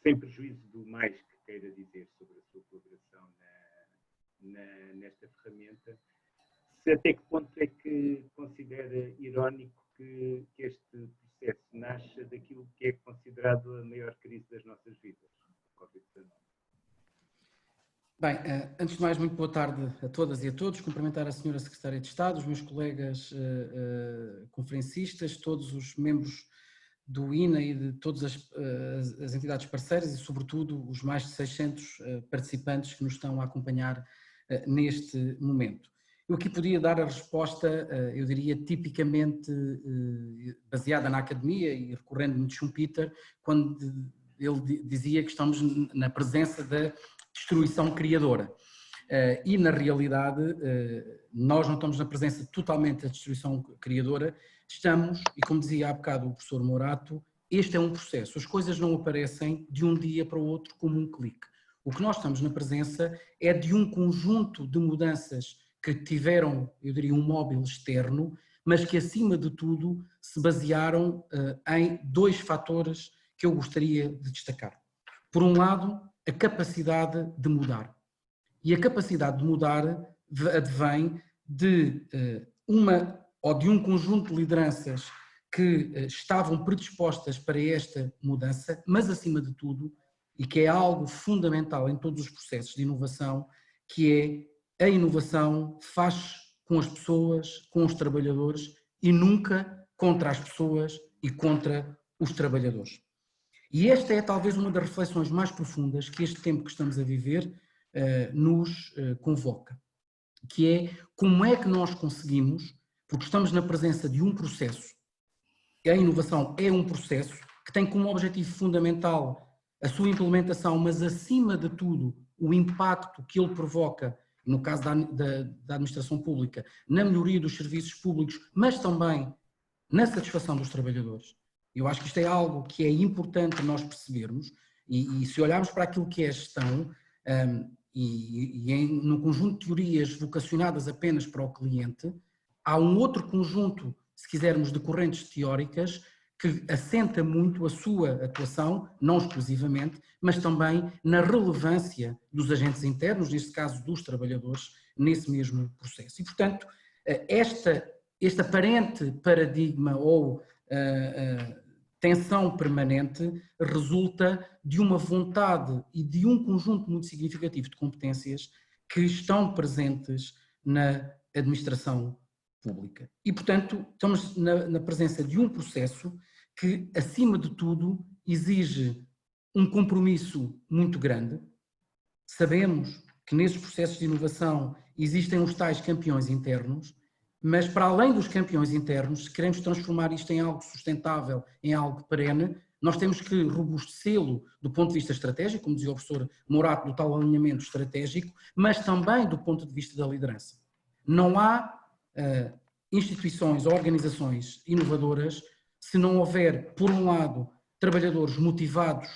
S3: sem prejuízo do mais que queira dizer sobre a sua colaboração nesta ferramenta, se até que ponto é que considera irónico que este processo nasça daquilo que é considerado a maior crise das nossas vidas, Covid-19.
S7: Bem, antes de mais, muito boa tarde a todas e a todos. Cumprimentar a Senhora Secretária de Estado, os meus colegas conferencistas, todos os membros do INA e de todas as entidades parceiras e, sobretudo, os mais de 600 participantes que nos estão a acompanhar neste momento. Eu aqui podia dar a resposta, eu diria, tipicamente baseada na academia e recorrendo-me de Schumpeter, quando ele dizia que estamos na presença da destruição criadora. E, na realidade, nós não estamos na presença totalmente da destruição criadora, estamos, e como dizia há bocado o professor Morato, este é um processo. As coisas não aparecem de um dia para o outro como um clique. O que nós estamos na presença é de um conjunto de mudanças que tiveram, eu diria, um móvel externo, mas que, acima de tudo, se basearam em dois fatores que eu gostaria de destacar. Por um lado, a capacidade de mudar. E a capacidade de mudar advém de um conjunto de lideranças que estavam predispostas para esta mudança, mas acima de tudo, e que é algo fundamental em todos os processos de inovação, que é a inovação faz com as pessoas, com os trabalhadores e nunca contra as pessoas e contra os trabalhadores. E esta é talvez uma das reflexões mais profundas que este tempo que estamos a viver nos convoca, que é como é que nós conseguimos, porque estamos na presença de um processo, a inovação é um processo que tem como objetivo fundamental a sua implementação, mas acima de tudo o impacto que ele provoca, no caso da administração pública, na melhoria dos serviços públicos, mas também na satisfação dos trabalhadores. Eu acho que isto é algo que é importante nós percebermos e se olharmos para aquilo que é a gestão no conjunto de teorias vocacionadas apenas para o cliente, há um outro conjunto, se quisermos, de correntes teóricas que assenta muito a sua atuação, não exclusivamente, mas também na relevância dos agentes internos, neste caso dos trabalhadores, nesse mesmo processo. E, portanto, este aparente paradigma ou tensão permanente resulta de uma vontade e de um conjunto muito significativo de competências que estão presentes na administração pública. E, portanto, estamos na presença de um processo que, acima de tudo, exige um compromisso muito grande. Sabemos que nesses processos de inovação existem os tais campeões internos, mas para além dos campeões internos, se queremos transformar isto em algo sustentável, em algo perene, nós temos que robustecê-lo do ponto de vista estratégico, como dizia o professor Morato, do tal alinhamento estratégico, mas também do ponto de vista da liderança. Não há instituições ou organizações inovadoras se não houver, por um lado, trabalhadores motivados,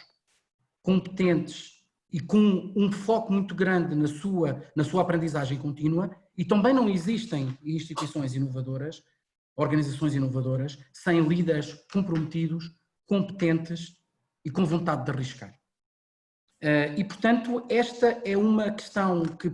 S7: competentes e com um foco muito grande na sua aprendizagem contínua, e também não existem instituições inovadoras, organizações inovadoras, sem líderes comprometidos, competentes e com vontade de arriscar. E, portanto, esta é uma questão que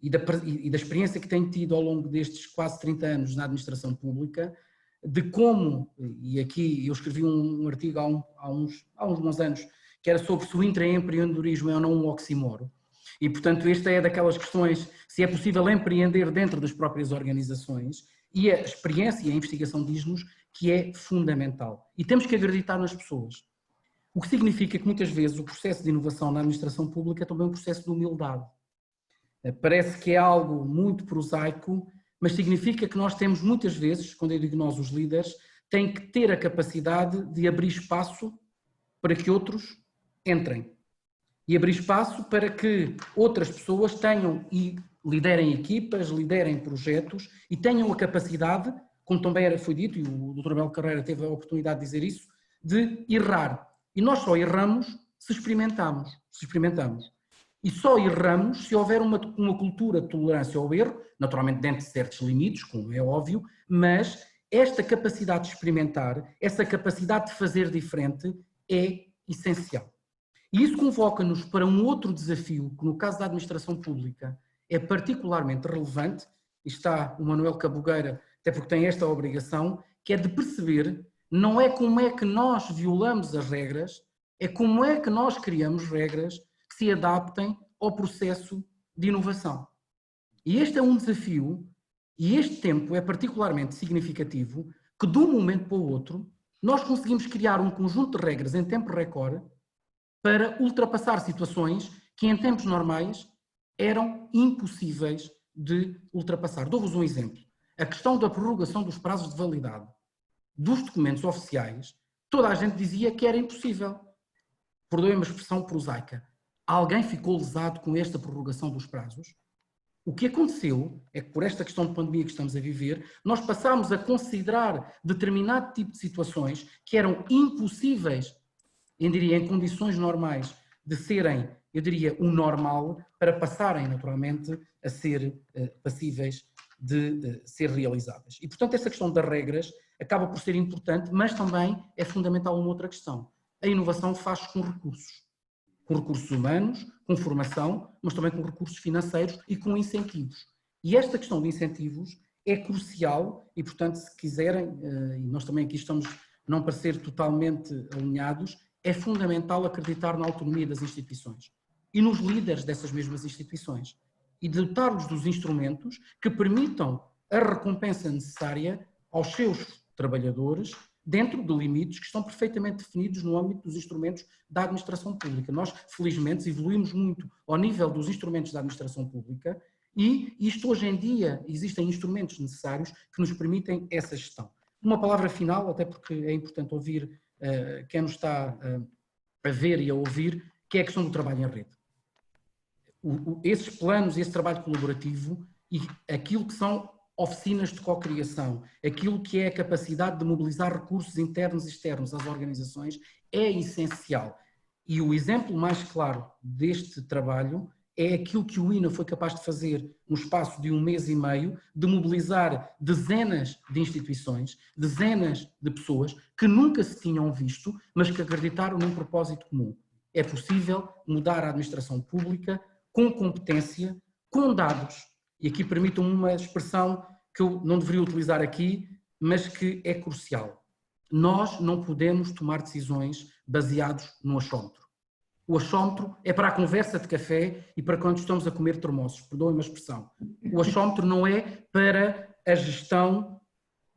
S7: e da experiência que tenho tido ao longo destes quase 30 anos na administração pública, de como, e aqui eu escrevi um artigo há uns bons anos, que era sobre se o intraempreendedorismo é ou não um oxímoro. E, portanto, esta é daquelas questões, se é possível empreender dentro das próprias organizações, e a experiência e a investigação diz-nos que é fundamental. E temos que acreditar nas pessoas. O que significa que muitas vezes o processo de inovação na administração pública é também um processo de humildade. Parece que é algo muito prosaico, mas significa que nós temos muitas vezes, quando eu digo nós os líderes, tem que ter a capacidade de abrir espaço para que outros entrem. E abrir espaço para que outras pessoas tenham e liderem equipas, liderem projetos e tenham a capacidade, como também foi dito, e o Dr. Abel Carreira teve a oportunidade de dizer isso, de errar. E nós só erramos se experimentamos. E só erramos se houver uma cultura de tolerância ao erro, naturalmente dentro de certos limites, como é óbvio, mas esta capacidade de experimentar, essa capacidade de fazer diferente é essencial. E isso convoca-nos para um outro desafio, que no caso da administração pública é particularmente relevante, e está o Manuel Cabogueira, até porque tem esta obrigação, que é de perceber não é como é que nós violamos as regras, é como é que nós criamos regras que se adaptem ao processo de inovação. E este é um desafio, e este tempo é particularmente significativo, que de um momento para o outro nós conseguimos criar um conjunto de regras em tempo recorde para ultrapassar situações que em tempos normais eram impossíveis de ultrapassar. Dou-vos um exemplo. A questão da prorrogação dos prazos de validade dos documentos oficiais, toda a gente dizia que era impossível. Perdoem-me a expressão prosaica. Alguém ficou lesado com esta prorrogação dos prazos? O que aconteceu é que, por esta questão de pandemia que estamos a viver, nós passámos a considerar determinado tipo de situações que eram impossíveis, eu diria, em condições normais, de serem, eu diria, o normal, para passarem naturalmente a ser passíveis de ser realizadas. E, portanto, essa questão das regras acaba por ser importante, mas também é fundamental uma outra questão. A inovação faz com recursos humanos, com formação, mas também com recursos financeiros e com incentivos. E esta questão de incentivos é crucial e, portanto, se quiserem, e nós também aqui estamos não para ser totalmente alinhados, é fundamental acreditar na autonomia das instituições e nos líderes dessas mesmas instituições e dotar-los dos instrumentos que permitam a recompensa necessária aos seus trabalhadores dentro de limites que estão perfeitamente definidos no âmbito dos instrumentos da administração pública. Nós, felizmente, evoluímos muito ao nível dos instrumentos da administração pública e isto hoje em dia existem instrumentos necessários que nos permitem essa gestão. Uma palavra final, até porque é importante ouvir quem nos está a ver e a ouvir, que é a questão do trabalho em rede. Esses planos, esse trabalho colaborativo e aquilo que são oficinas de cocriação, aquilo que é a capacidade de mobilizar recursos internos e externos às organizações é essencial. E o exemplo mais claro deste trabalho é aquilo que o INA foi capaz de fazer no espaço de 1 mês e meio, de mobilizar dezenas de instituições, dezenas de pessoas que nunca se tinham visto, mas que acreditaram num propósito comum. É possível mudar a administração pública com competência, com dados. E aqui permitam-me uma expressão que eu não deveria utilizar aqui, mas que é crucial. Nós não podemos tomar decisões baseados no achómetro. O achómetro é para a conversa de café e para quando estamos a comer termossos, perdoem-me a expressão. O achómetro não é para a gestão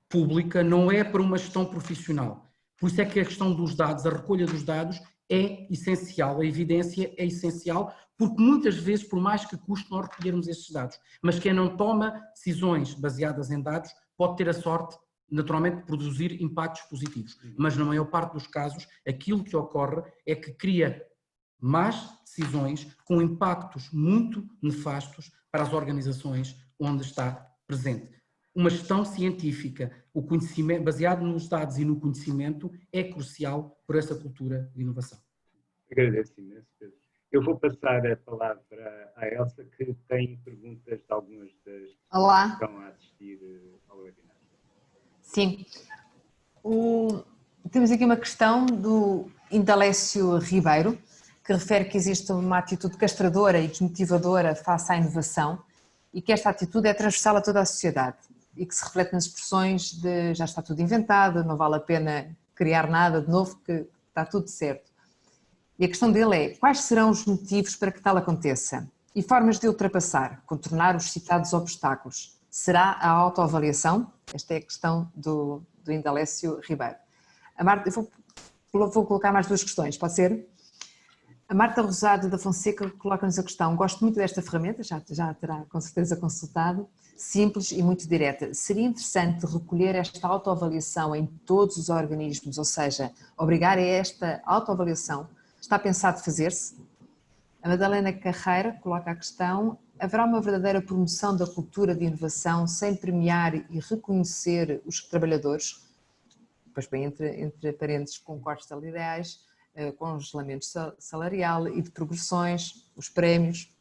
S7: pública, não é para uma gestão profissional. Por isso é que a questão dos dados, a recolha dos dados é essencial, a evidência é essencial, porque muitas vezes, por mais que custe nós recolhermos esses dados, mas quem não toma decisões baseadas em dados pode ter a sorte, naturalmente, de produzir impactos positivos. Mas na maior parte dos casos, aquilo que ocorre é que cria más decisões com impactos muito nefastos para as organizações onde está presente. Uma gestão científica, o conhecimento, baseado nos dados e no conhecimento, é crucial por essa cultura de inovação.
S3: Agradeço imenso, Pedro. Eu vou passar a palavra à Elsa, que tem perguntas de algumas das pessoas que estão a assistir ao webinar.
S1: Sim. Temos aqui uma questão do Indalécio Ribeiro, que refere que existe uma atitude castradora e desmotivadora face à inovação e que esta atitude é transversal a toda a sociedade e que se reflete nas expressões de já está tudo inventado, não vale a pena criar nada de novo, que está tudo certo. E a questão dele é: quais serão os motivos para que tal aconteça? E formas de ultrapassar, contornar os citados obstáculos? Será a autoavaliação? Esta é a questão do Indalécio Ribeiro. A Marta, eu vou colocar mais 2 questões, pode ser? A Marta Rosado da Fonseca coloca-nos a questão: gosto muito desta ferramenta, já terá com certeza consultado, simples e muito direta. Seria interessante recolher esta autoavaliação em todos os organismos, ou seja, obrigar a esta autoavaliação. Está pensado fazer-se? A Madalena Carreira coloca a questão: haverá uma verdadeira promoção da cultura de inovação sem premiar e reconhecer os trabalhadores? Depois bem, entre parênteses, com cortes salariais, congelamento salarial e de progressões, os prémios.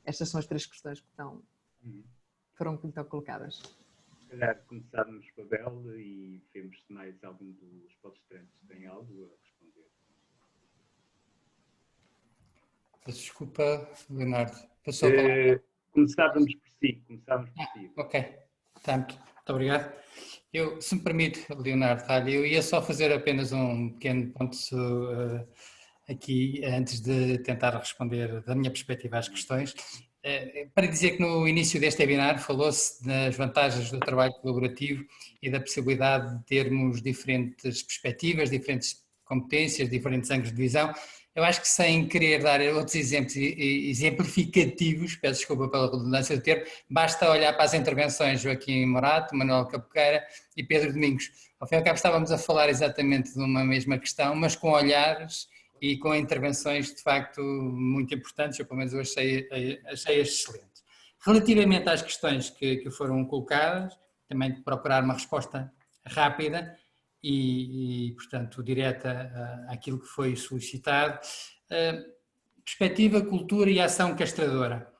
S1: Estas são as 3 questões que foram então colocadas.
S3: calhar começarmos, Pavel, e vemos se mais algum dos palestrantes tem algo a responder.
S4: Desculpa, Leonardo. Passou a palavra.
S3: Começávamos por si.
S4: Ok, tá, muito obrigado. Se me permite, Leonardo, olha, eu ia só fazer apenas um pequeno ponto aqui, antes de tentar responder da minha perspectiva às questões, para dizer que no início deste webinar falou-se das vantagens do trabalho colaborativo e da possibilidade de termos diferentes perspectivas, diferentes competências, diferentes ângulos de visão. Eu acho que, sem querer dar outros exemplos exemplificativos, peço desculpa pela redundância do termo, basta olhar para as intervenções de Joaquim Morato, Manuel Capoqueira e Pedro Domingos. Ao fim e ao cabo estávamos a falar exatamente de uma mesma questão, mas com olhares e com intervenções de facto muito importantes, eu pelo menos achei excelentes. Relativamente às questões que foram colocadas, também procurar uma resposta rápida e portanto, direta àquilo que foi solicitado. Perspectiva, cultura e ação castradora.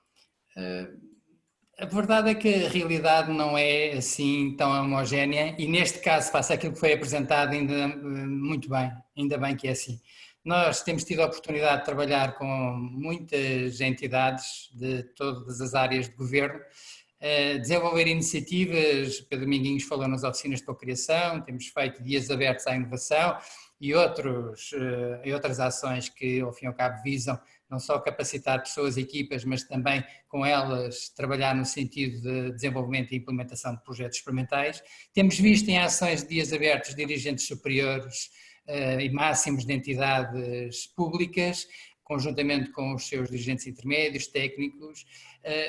S4: A verdade é que a realidade não é assim tão homogénea e neste caso, face àquilo que foi apresentado, ainda muito bem, ainda bem que é assim. Nós temos tido a oportunidade de trabalhar com muitas entidades de todas as áreas de governo, desenvolver iniciativas. Pedro Dominguinhos falou nas oficinas de cocriação, temos feito dias abertos à inovação e outras ações que, ao fim e ao cabo, visam não só capacitar pessoas e equipas, mas também com elas trabalhar no sentido de desenvolvimento e implementação de projetos experimentais. Temos visto em ações de dias abertos dirigentes superiores e máximos de entidades públicas, conjuntamente com os seus dirigentes intermédios, técnicos.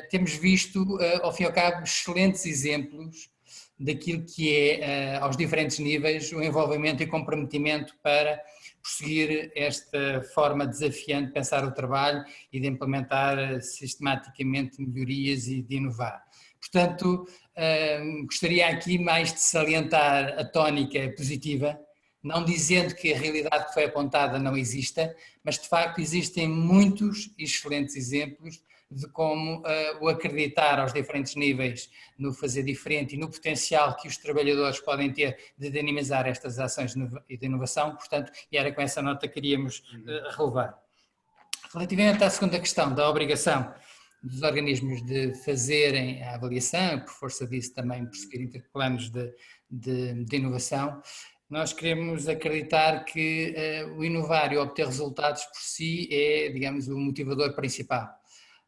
S4: Temos visto, ao fim e ao cabo, excelentes exemplos daquilo que é, aos diferentes níveis, o envolvimento e comprometimento para prosseguir esta forma desafiante de pensar o trabalho e de implementar sistematicamente melhorias e de inovar. Portanto, gostaria aqui mais de salientar a tónica positiva, não dizendo que a realidade que foi apontada não exista, mas de facto existem muitos excelentes exemplos de como o acreditar aos diferentes níveis no fazer diferente e no potencial que os trabalhadores podem ter de dinamizar estas ações de inovação. Portanto, e era com essa nota que queríamos relevar. Relativamente à segunda questão da obrigação dos organismos de fazerem a avaliação, por força disso também prosseguir planos de inovação, nós queremos acreditar que o inovar e obter resultados por si é, digamos, o motivador principal.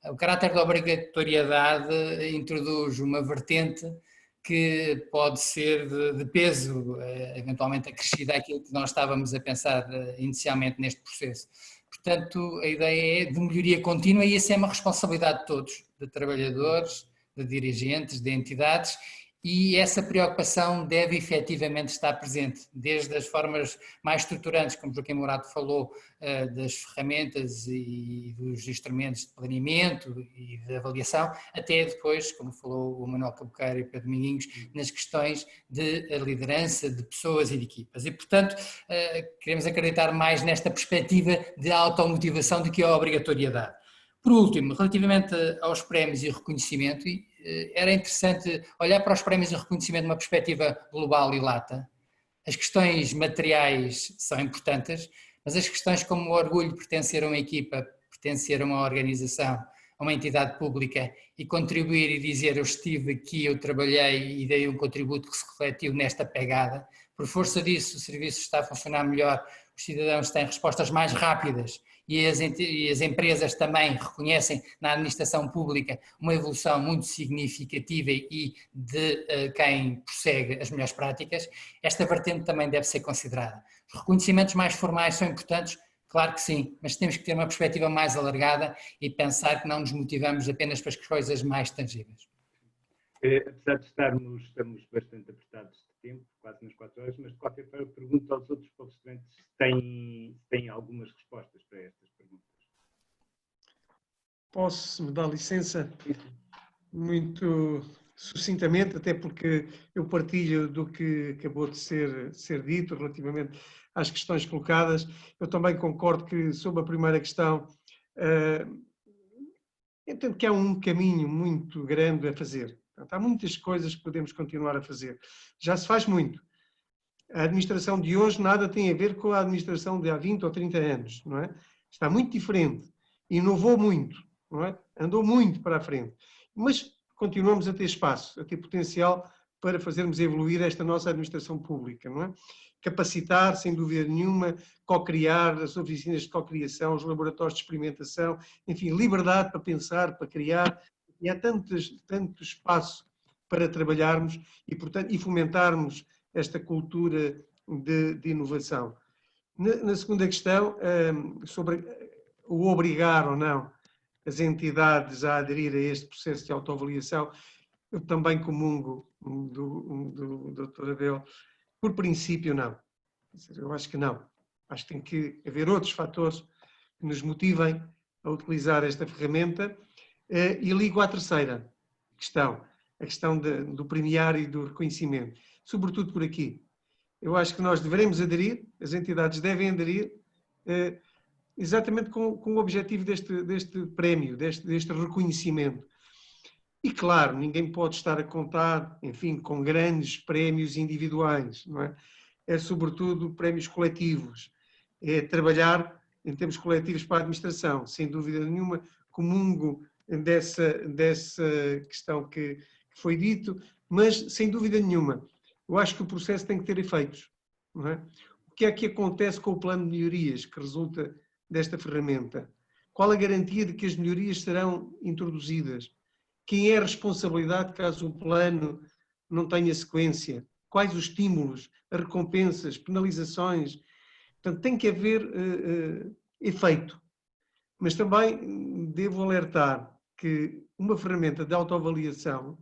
S4: O caráter da obrigatoriedade introduz uma vertente que pode ser de peso, eventualmente acrescida àquilo que nós estávamos a pensar inicialmente neste processo. Portanto, a ideia é de melhoria contínua e isso é uma responsabilidade de todos, de trabalhadores, de dirigentes, de entidades, e essa preocupação deve efetivamente estar presente, desde as formas mais estruturantes, como Joaquim Morato falou, das ferramentas e dos instrumentos de planeamento e de avaliação, até depois, como falou o Manuel Capoqueira e o Pedro Dominguinhos, nas questões de liderança de pessoas e de equipas. E, portanto, queremos acreditar mais nesta perspectiva de automotivação do que a obrigatoriedade. Por último, relativamente aos prémios e reconhecimento, era interessante olhar para os prémios e reconhecimento de uma perspectiva global e lata. As questões materiais são importantes, mas as questões como o orgulho de pertencer a uma equipa, pertencer a uma organização, a uma entidade pública e contribuir e dizer eu estive aqui, eu trabalhei e dei um contributo que se refletiu nesta pegada. Por força disso, o serviço está a funcionar melhor, os cidadãos têm respostas mais rápidas e as empresas também reconhecem na administração pública uma evolução muito significativa e de quem prossegue as melhores práticas. Esta vertente também deve ser considerada. Os reconhecimentos mais formais são importantes? Claro que sim, mas temos que ter uma perspectiva mais alargada e pensar que não nos motivamos apenas para as coisas mais tangíveis.
S3: Apesar de estamos bastante apertados de tempo, quase nas 4 horas, mas de qualquer forma pergunto aos outros palestrantes se têm algumas respostas para estas perguntas.
S5: Posso, se me dá licença, muito sucintamente, até porque eu partilho do que acabou de ser dito relativamente às questões colocadas. Eu também concordo que, sobre a primeira questão, entendo que há um caminho muito grande a fazer. Portanto, há muitas coisas que podemos continuar a fazer. Já se faz muito. A administração de hoje nada tem a ver com a administração de há 20 ou 30 anos, não é? Está muito diferente. Inovou muito, não é? Andou muito para a frente. Mas continuamos a ter espaço, a ter potencial para fazermos evoluir esta nossa administração pública, não é? Capacitar, sem dúvida nenhuma, co-criar as oficinas de co-criação, os laboratórios de experimentação, enfim, liberdade para pensar, para criar, e há tanto espaço para trabalharmos e, portanto, e fomentarmos esta cultura de inovação. Na segunda questão, sobre o obrigar ou não as entidades a aderir a este processo de autoavaliação, eu também comungo do Dr. Abel. Por princípio, não. Eu acho que não. Acho que tem que haver outros fatores que nos motivem a utilizar esta ferramenta. E ligo à terceira questão, a questão do premiar e do reconhecimento. Sobretudo por aqui. Eu acho que nós devemos aderir, as entidades devem aderir, exatamente com o objetivo deste prémio, deste reconhecimento. E claro, ninguém pode estar a contar, enfim, com grandes prémios individuais, não é? É sobretudo prémios coletivos, é trabalhar em termos coletivos para a administração, sem dúvida nenhuma, comungo dessa questão que foi dito, mas sem dúvida nenhuma, eu acho que o processo tem que ter efeitos, não é? O que é que acontece com o plano de melhorias que resulta desta ferramenta? Qual a garantia de que as melhorias serão introduzidas? Quem é a responsabilidade caso o plano não tenha sequência? Quais os estímulos, as recompensas, penalizações? Portanto, tem que haver efeito. Mas também devo alertar que uma ferramenta de autoavaliação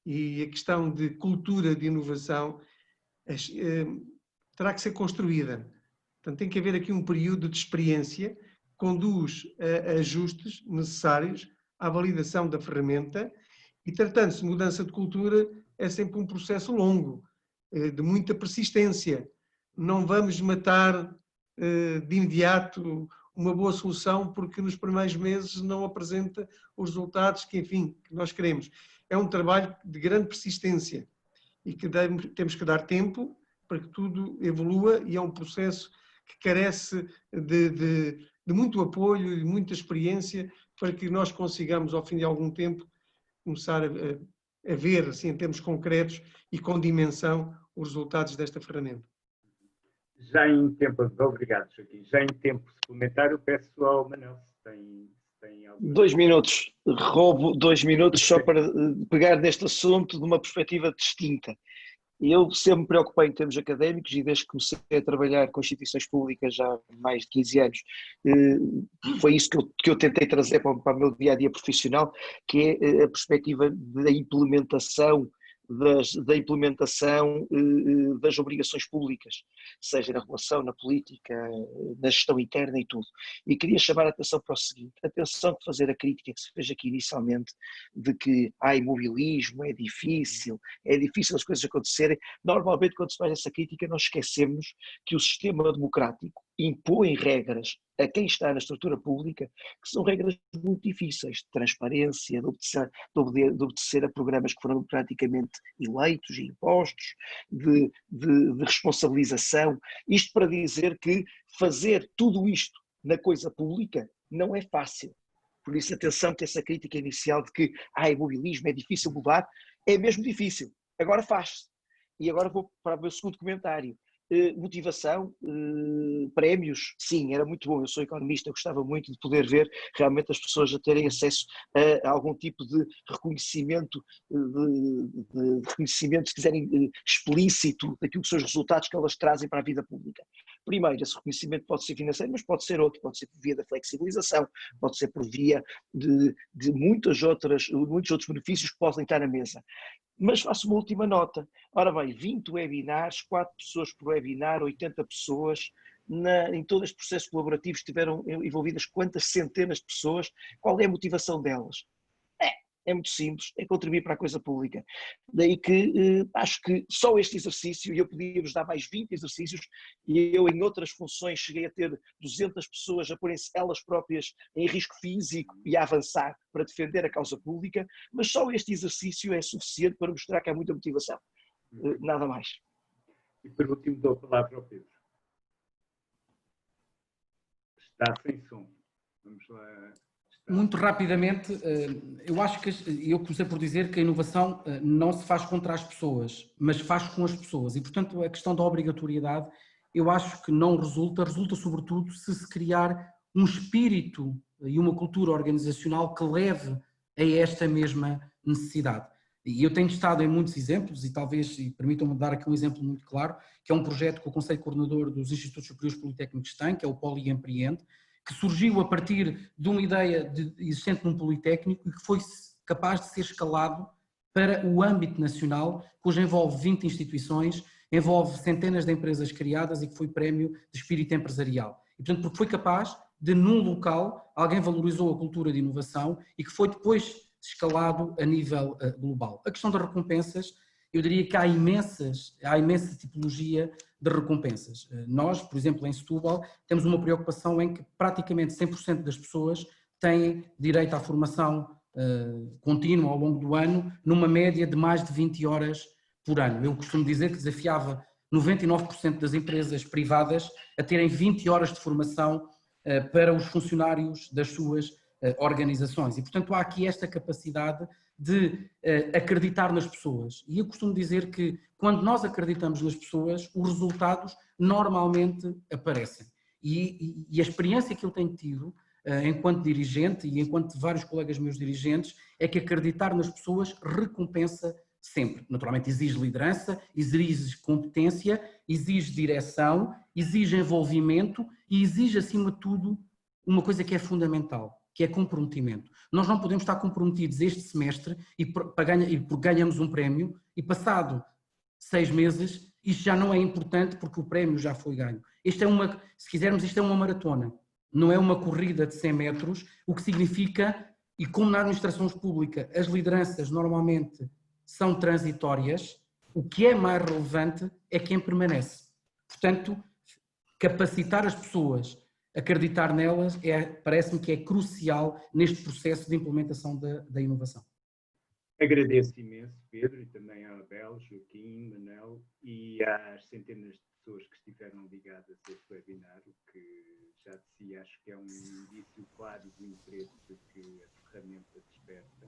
S5: e a questão de cultura de inovação terá que ser construída. Portanto, tem que haver aqui um período de experiência que conduz a ajustes necessários à validação da ferramenta e, tratando-se de mudança de cultura, é sempre um processo longo, de muita persistência. Não vamos matar de imediato uma boa solução porque nos primeiros meses não apresenta os resultados que, enfim, que nós queremos. É um trabalho de grande persistência e que temos que dar tempo para que tudo evolua e é um processo que carece de muito apoio e muita experiência para que nós consigamos, ao fim de algum tempo, começar a ver, assim, em termos concretos e com dimensão, os resultados desta ferramenta.
S3: Já em tempo, obrigado, Joaquim. Já em tempo suplementar, peço ao Manel se tem alguma...
S6: 2 minutos, roubo 2 minutos só para pegar neste assunto de uma perspectiva distinta. Eu sempre me preocupei em termos académicos e desde que comecei a trabalhar com instituições públicas já há mais de 15 anos, foi isso que eu tentei trazer para o meu dia-a-dia profissional, que é a perspectiva da implementação das obrigações públicas, seja na regulação, na política, na gestão interna e tudo. E queria chamar a atenção para o seguinte, atenção de fazer a crítica que se fez aqui inicialmente, de que há imobilismo, é difícil as coisas acontecerem. Normalmente quando se faz essa crítica nós esquecemos que o sistema democrático impõe regras a quem está na estrutura pública, que são regras muito difíceis, de transparência, de obedecer a programas que foram democraticamente eleitos e impostos, de responsabilização. Isto para dizer que fazer tudo isto na coisa pública não é fácil. Por isso, atenção que essa crítica inicial de que imobilismo, é difícil mudar, é mesmo difícil. Agora faz-se. E agora vou para o meu segundo comentário. Motivação, prémios, sim, era muito bom, eu sou economista, eu gostava muito de poder ver realmente as pessoas a terem acesso a algum tipo de reconhecimento, se quiserem, explícito daquilo que são os resultados que elas trazem para a vida pública. Primeiro, esse reconhecimento pode ser financeiro, mas pode ser outro, pode ser por via da flexibilização, pode ser por via de muitos outros benefícios que podem estar na mesa. Mas faço uma última nota. Ora bem, 20 webinars, 4 pessoas por webinar, 80 pessoas, em todo este processo colaborativo estiveram envolvidas quantas centenas de pessoas, qual é a motivação delas? é muito simples, é contribuir para a coisa pública. Daí que acho que só este exercício, e eu podia-vos dar mais 20 exercícios, e eu em outras funções cheguei a ter 200 pessoas a porem-se elas próprias em risco físico e a avançar para defender a causa pública, mas só este exercício é suficiente para mostrar que há muita motivação. Nada mais.
S3: E por último dou a palavra ao Pedro. Está sem som. Vamos lá.
S7: Muito rapidamente, eu acho que eu comecei por dizer que a inovação não se faz contra as pessoas, mas faz com as pessoas. E, portanto, a questão da obrigatoriedade, eu acho que não resulta sobretudo se criar um espírito e uma cultura organizacional que leve a esta mesma necessidade. E eu tenho estado em muitos exemplos, e talvez, e permitam-me dar aqui um exemplo muito claro, que é um projeto que o Conselho Coordenador dos Institutos Superiores Politécnicos tem, que é o Poli Empreende, que surgiu a partir de uma ideia existente num Politécnico e que foi capaz de ser escalado para o âmbito nacional, que hoje envolve 20 instituições, envolve centenas de empresas criadas e que foi prémio de espírito empresarial. E, portanto, porque foi capaz de, num local, alguém valorizou a cultura de inovação e que foi depois escalado a nível global. A questão das recompensas, eu diria que há imensa tipologia de recompensas. Nós, por exemplo, em Setúbal, temos uma preocupação em que praticamente 100% das pessoas têm direito à formação contínua ao longo do ano, numa média de mais de 20 horas por ano. Eu costumo dizer que desafiava 99% das empresas privadas a terem 20 horas de formação para os funcionários das suas organizações. E, portanto, há aqui esta capacidade de acreditar nas pessoas. E eu costumo dizer que quando nós acreditamos nas pessoas, os resultados normalmente aparecem. E a experiência que eu tenho tido enquanto dirigente e enquanto vários colegas meus dirigentes é que acreditar nas pessoas recompensa sempre. Naturalmente exige liderança, exige competência, exige direção, exige envolvimento e exige, acima de tudo, uma coisa que é fundamental, que é comprometimento. Nós não podemos estar comprometidos este semestre e porque ganhamos um prémio e passado 6 meses isto já não é importante porque o prémio já foi ganho. Se quisermos, isto é uma maratona, não é uma corrida de 100 metros, o que significa, e como na administração pública as lideranças normalmente são transitórias, o que é mais relevante é quem permanece. Portanto, capacitar as pessoas, acreditar nelas, parece-me que é crucial neste processo de implementação da inovação.
S3: Agradeço imenso, Pedro, e também a Abel, Joaquim, Manel e às centenas de pessoas que estiveram ligadas a este webinar, o que já de si acho que é um indício claro do interesse que a ferramenta desperta.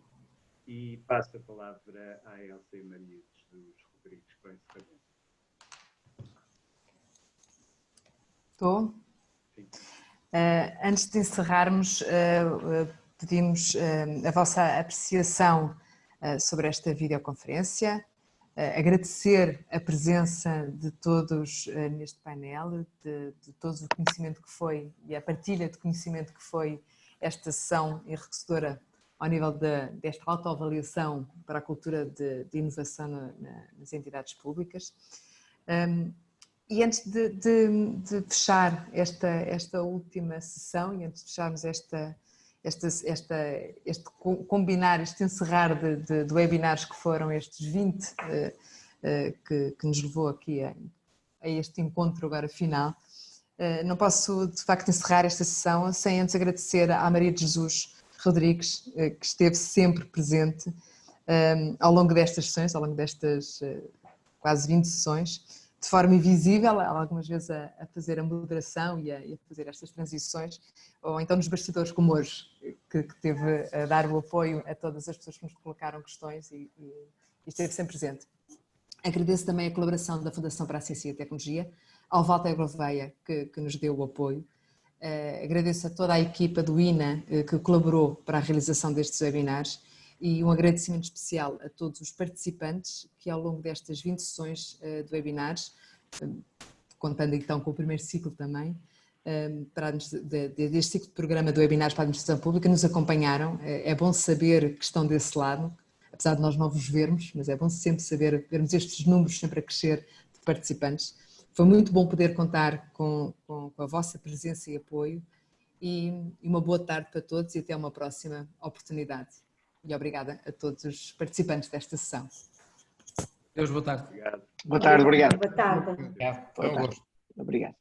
S3: E passo a palavra à Elsa e Maria Jesus Rodrigues para o encerramento.
S1: Estou?
S3: Sim.
S1: Antes de encerrarmos, pedimos a vossa apreciação sobre esta videoconferência, agradecer a presença de todos neste painel, de todo o conhecimento que foi e a partilha de conhecimento que foi esta sessão enriquecedora ao nível desta autoavaliação para a cultura de inovação nas entidades públicas. E antes de fechar esta última sessão e antes de fecharmos este combinar, este encerrar de webinars que foram estes 20 que nos levou aqui a este encontro agora final, não posso de facto encerrar esta sessão sem antes agradecer à Maria de Jesus Rodrigues, que esteve sempre presente ao longo destas sessões, ao longo destas quase 20 sessões, de forma invisível, algumas vezes a fazer a moderação e a fazer estas transições, ou então nos bastidores como hoje, que teve a dar o apoio a todas as pessoas que nos colocaram questões e esteve sempre presente. Agradeço também a colaboração da Fundação para a Ciência e a Tecnologia, ao Walter Gouveia, que nos deu o apoio. Agradeço a toda a equipa do INA que colaborou para a realização destes webinars e um agradecimento especial a todos os participantes que ao longo destas 20 sessões de webinars, contando então com o primeiro ciclo também, deste ciclo de programa de webinars para a administração pública, nos acompanharam. É bom saber que estão desse lado, apesar de nós não vos vermos, mas é bom sempre vermos estes números sempre a crescer de participantes. Foi muito bom poder contar com a vossa presença e apoio e uma boa tarde para todos e até uma próxima oportunidade. E obrigada a todos os participantes desta sessão.
S7: Deus, boa tarde.
S3: Obrigado.
S6: Boa tarde, obrigado.
S8: Boa tarde.
S4: Obrigado. Foi um gosto.
S6: Obrigado.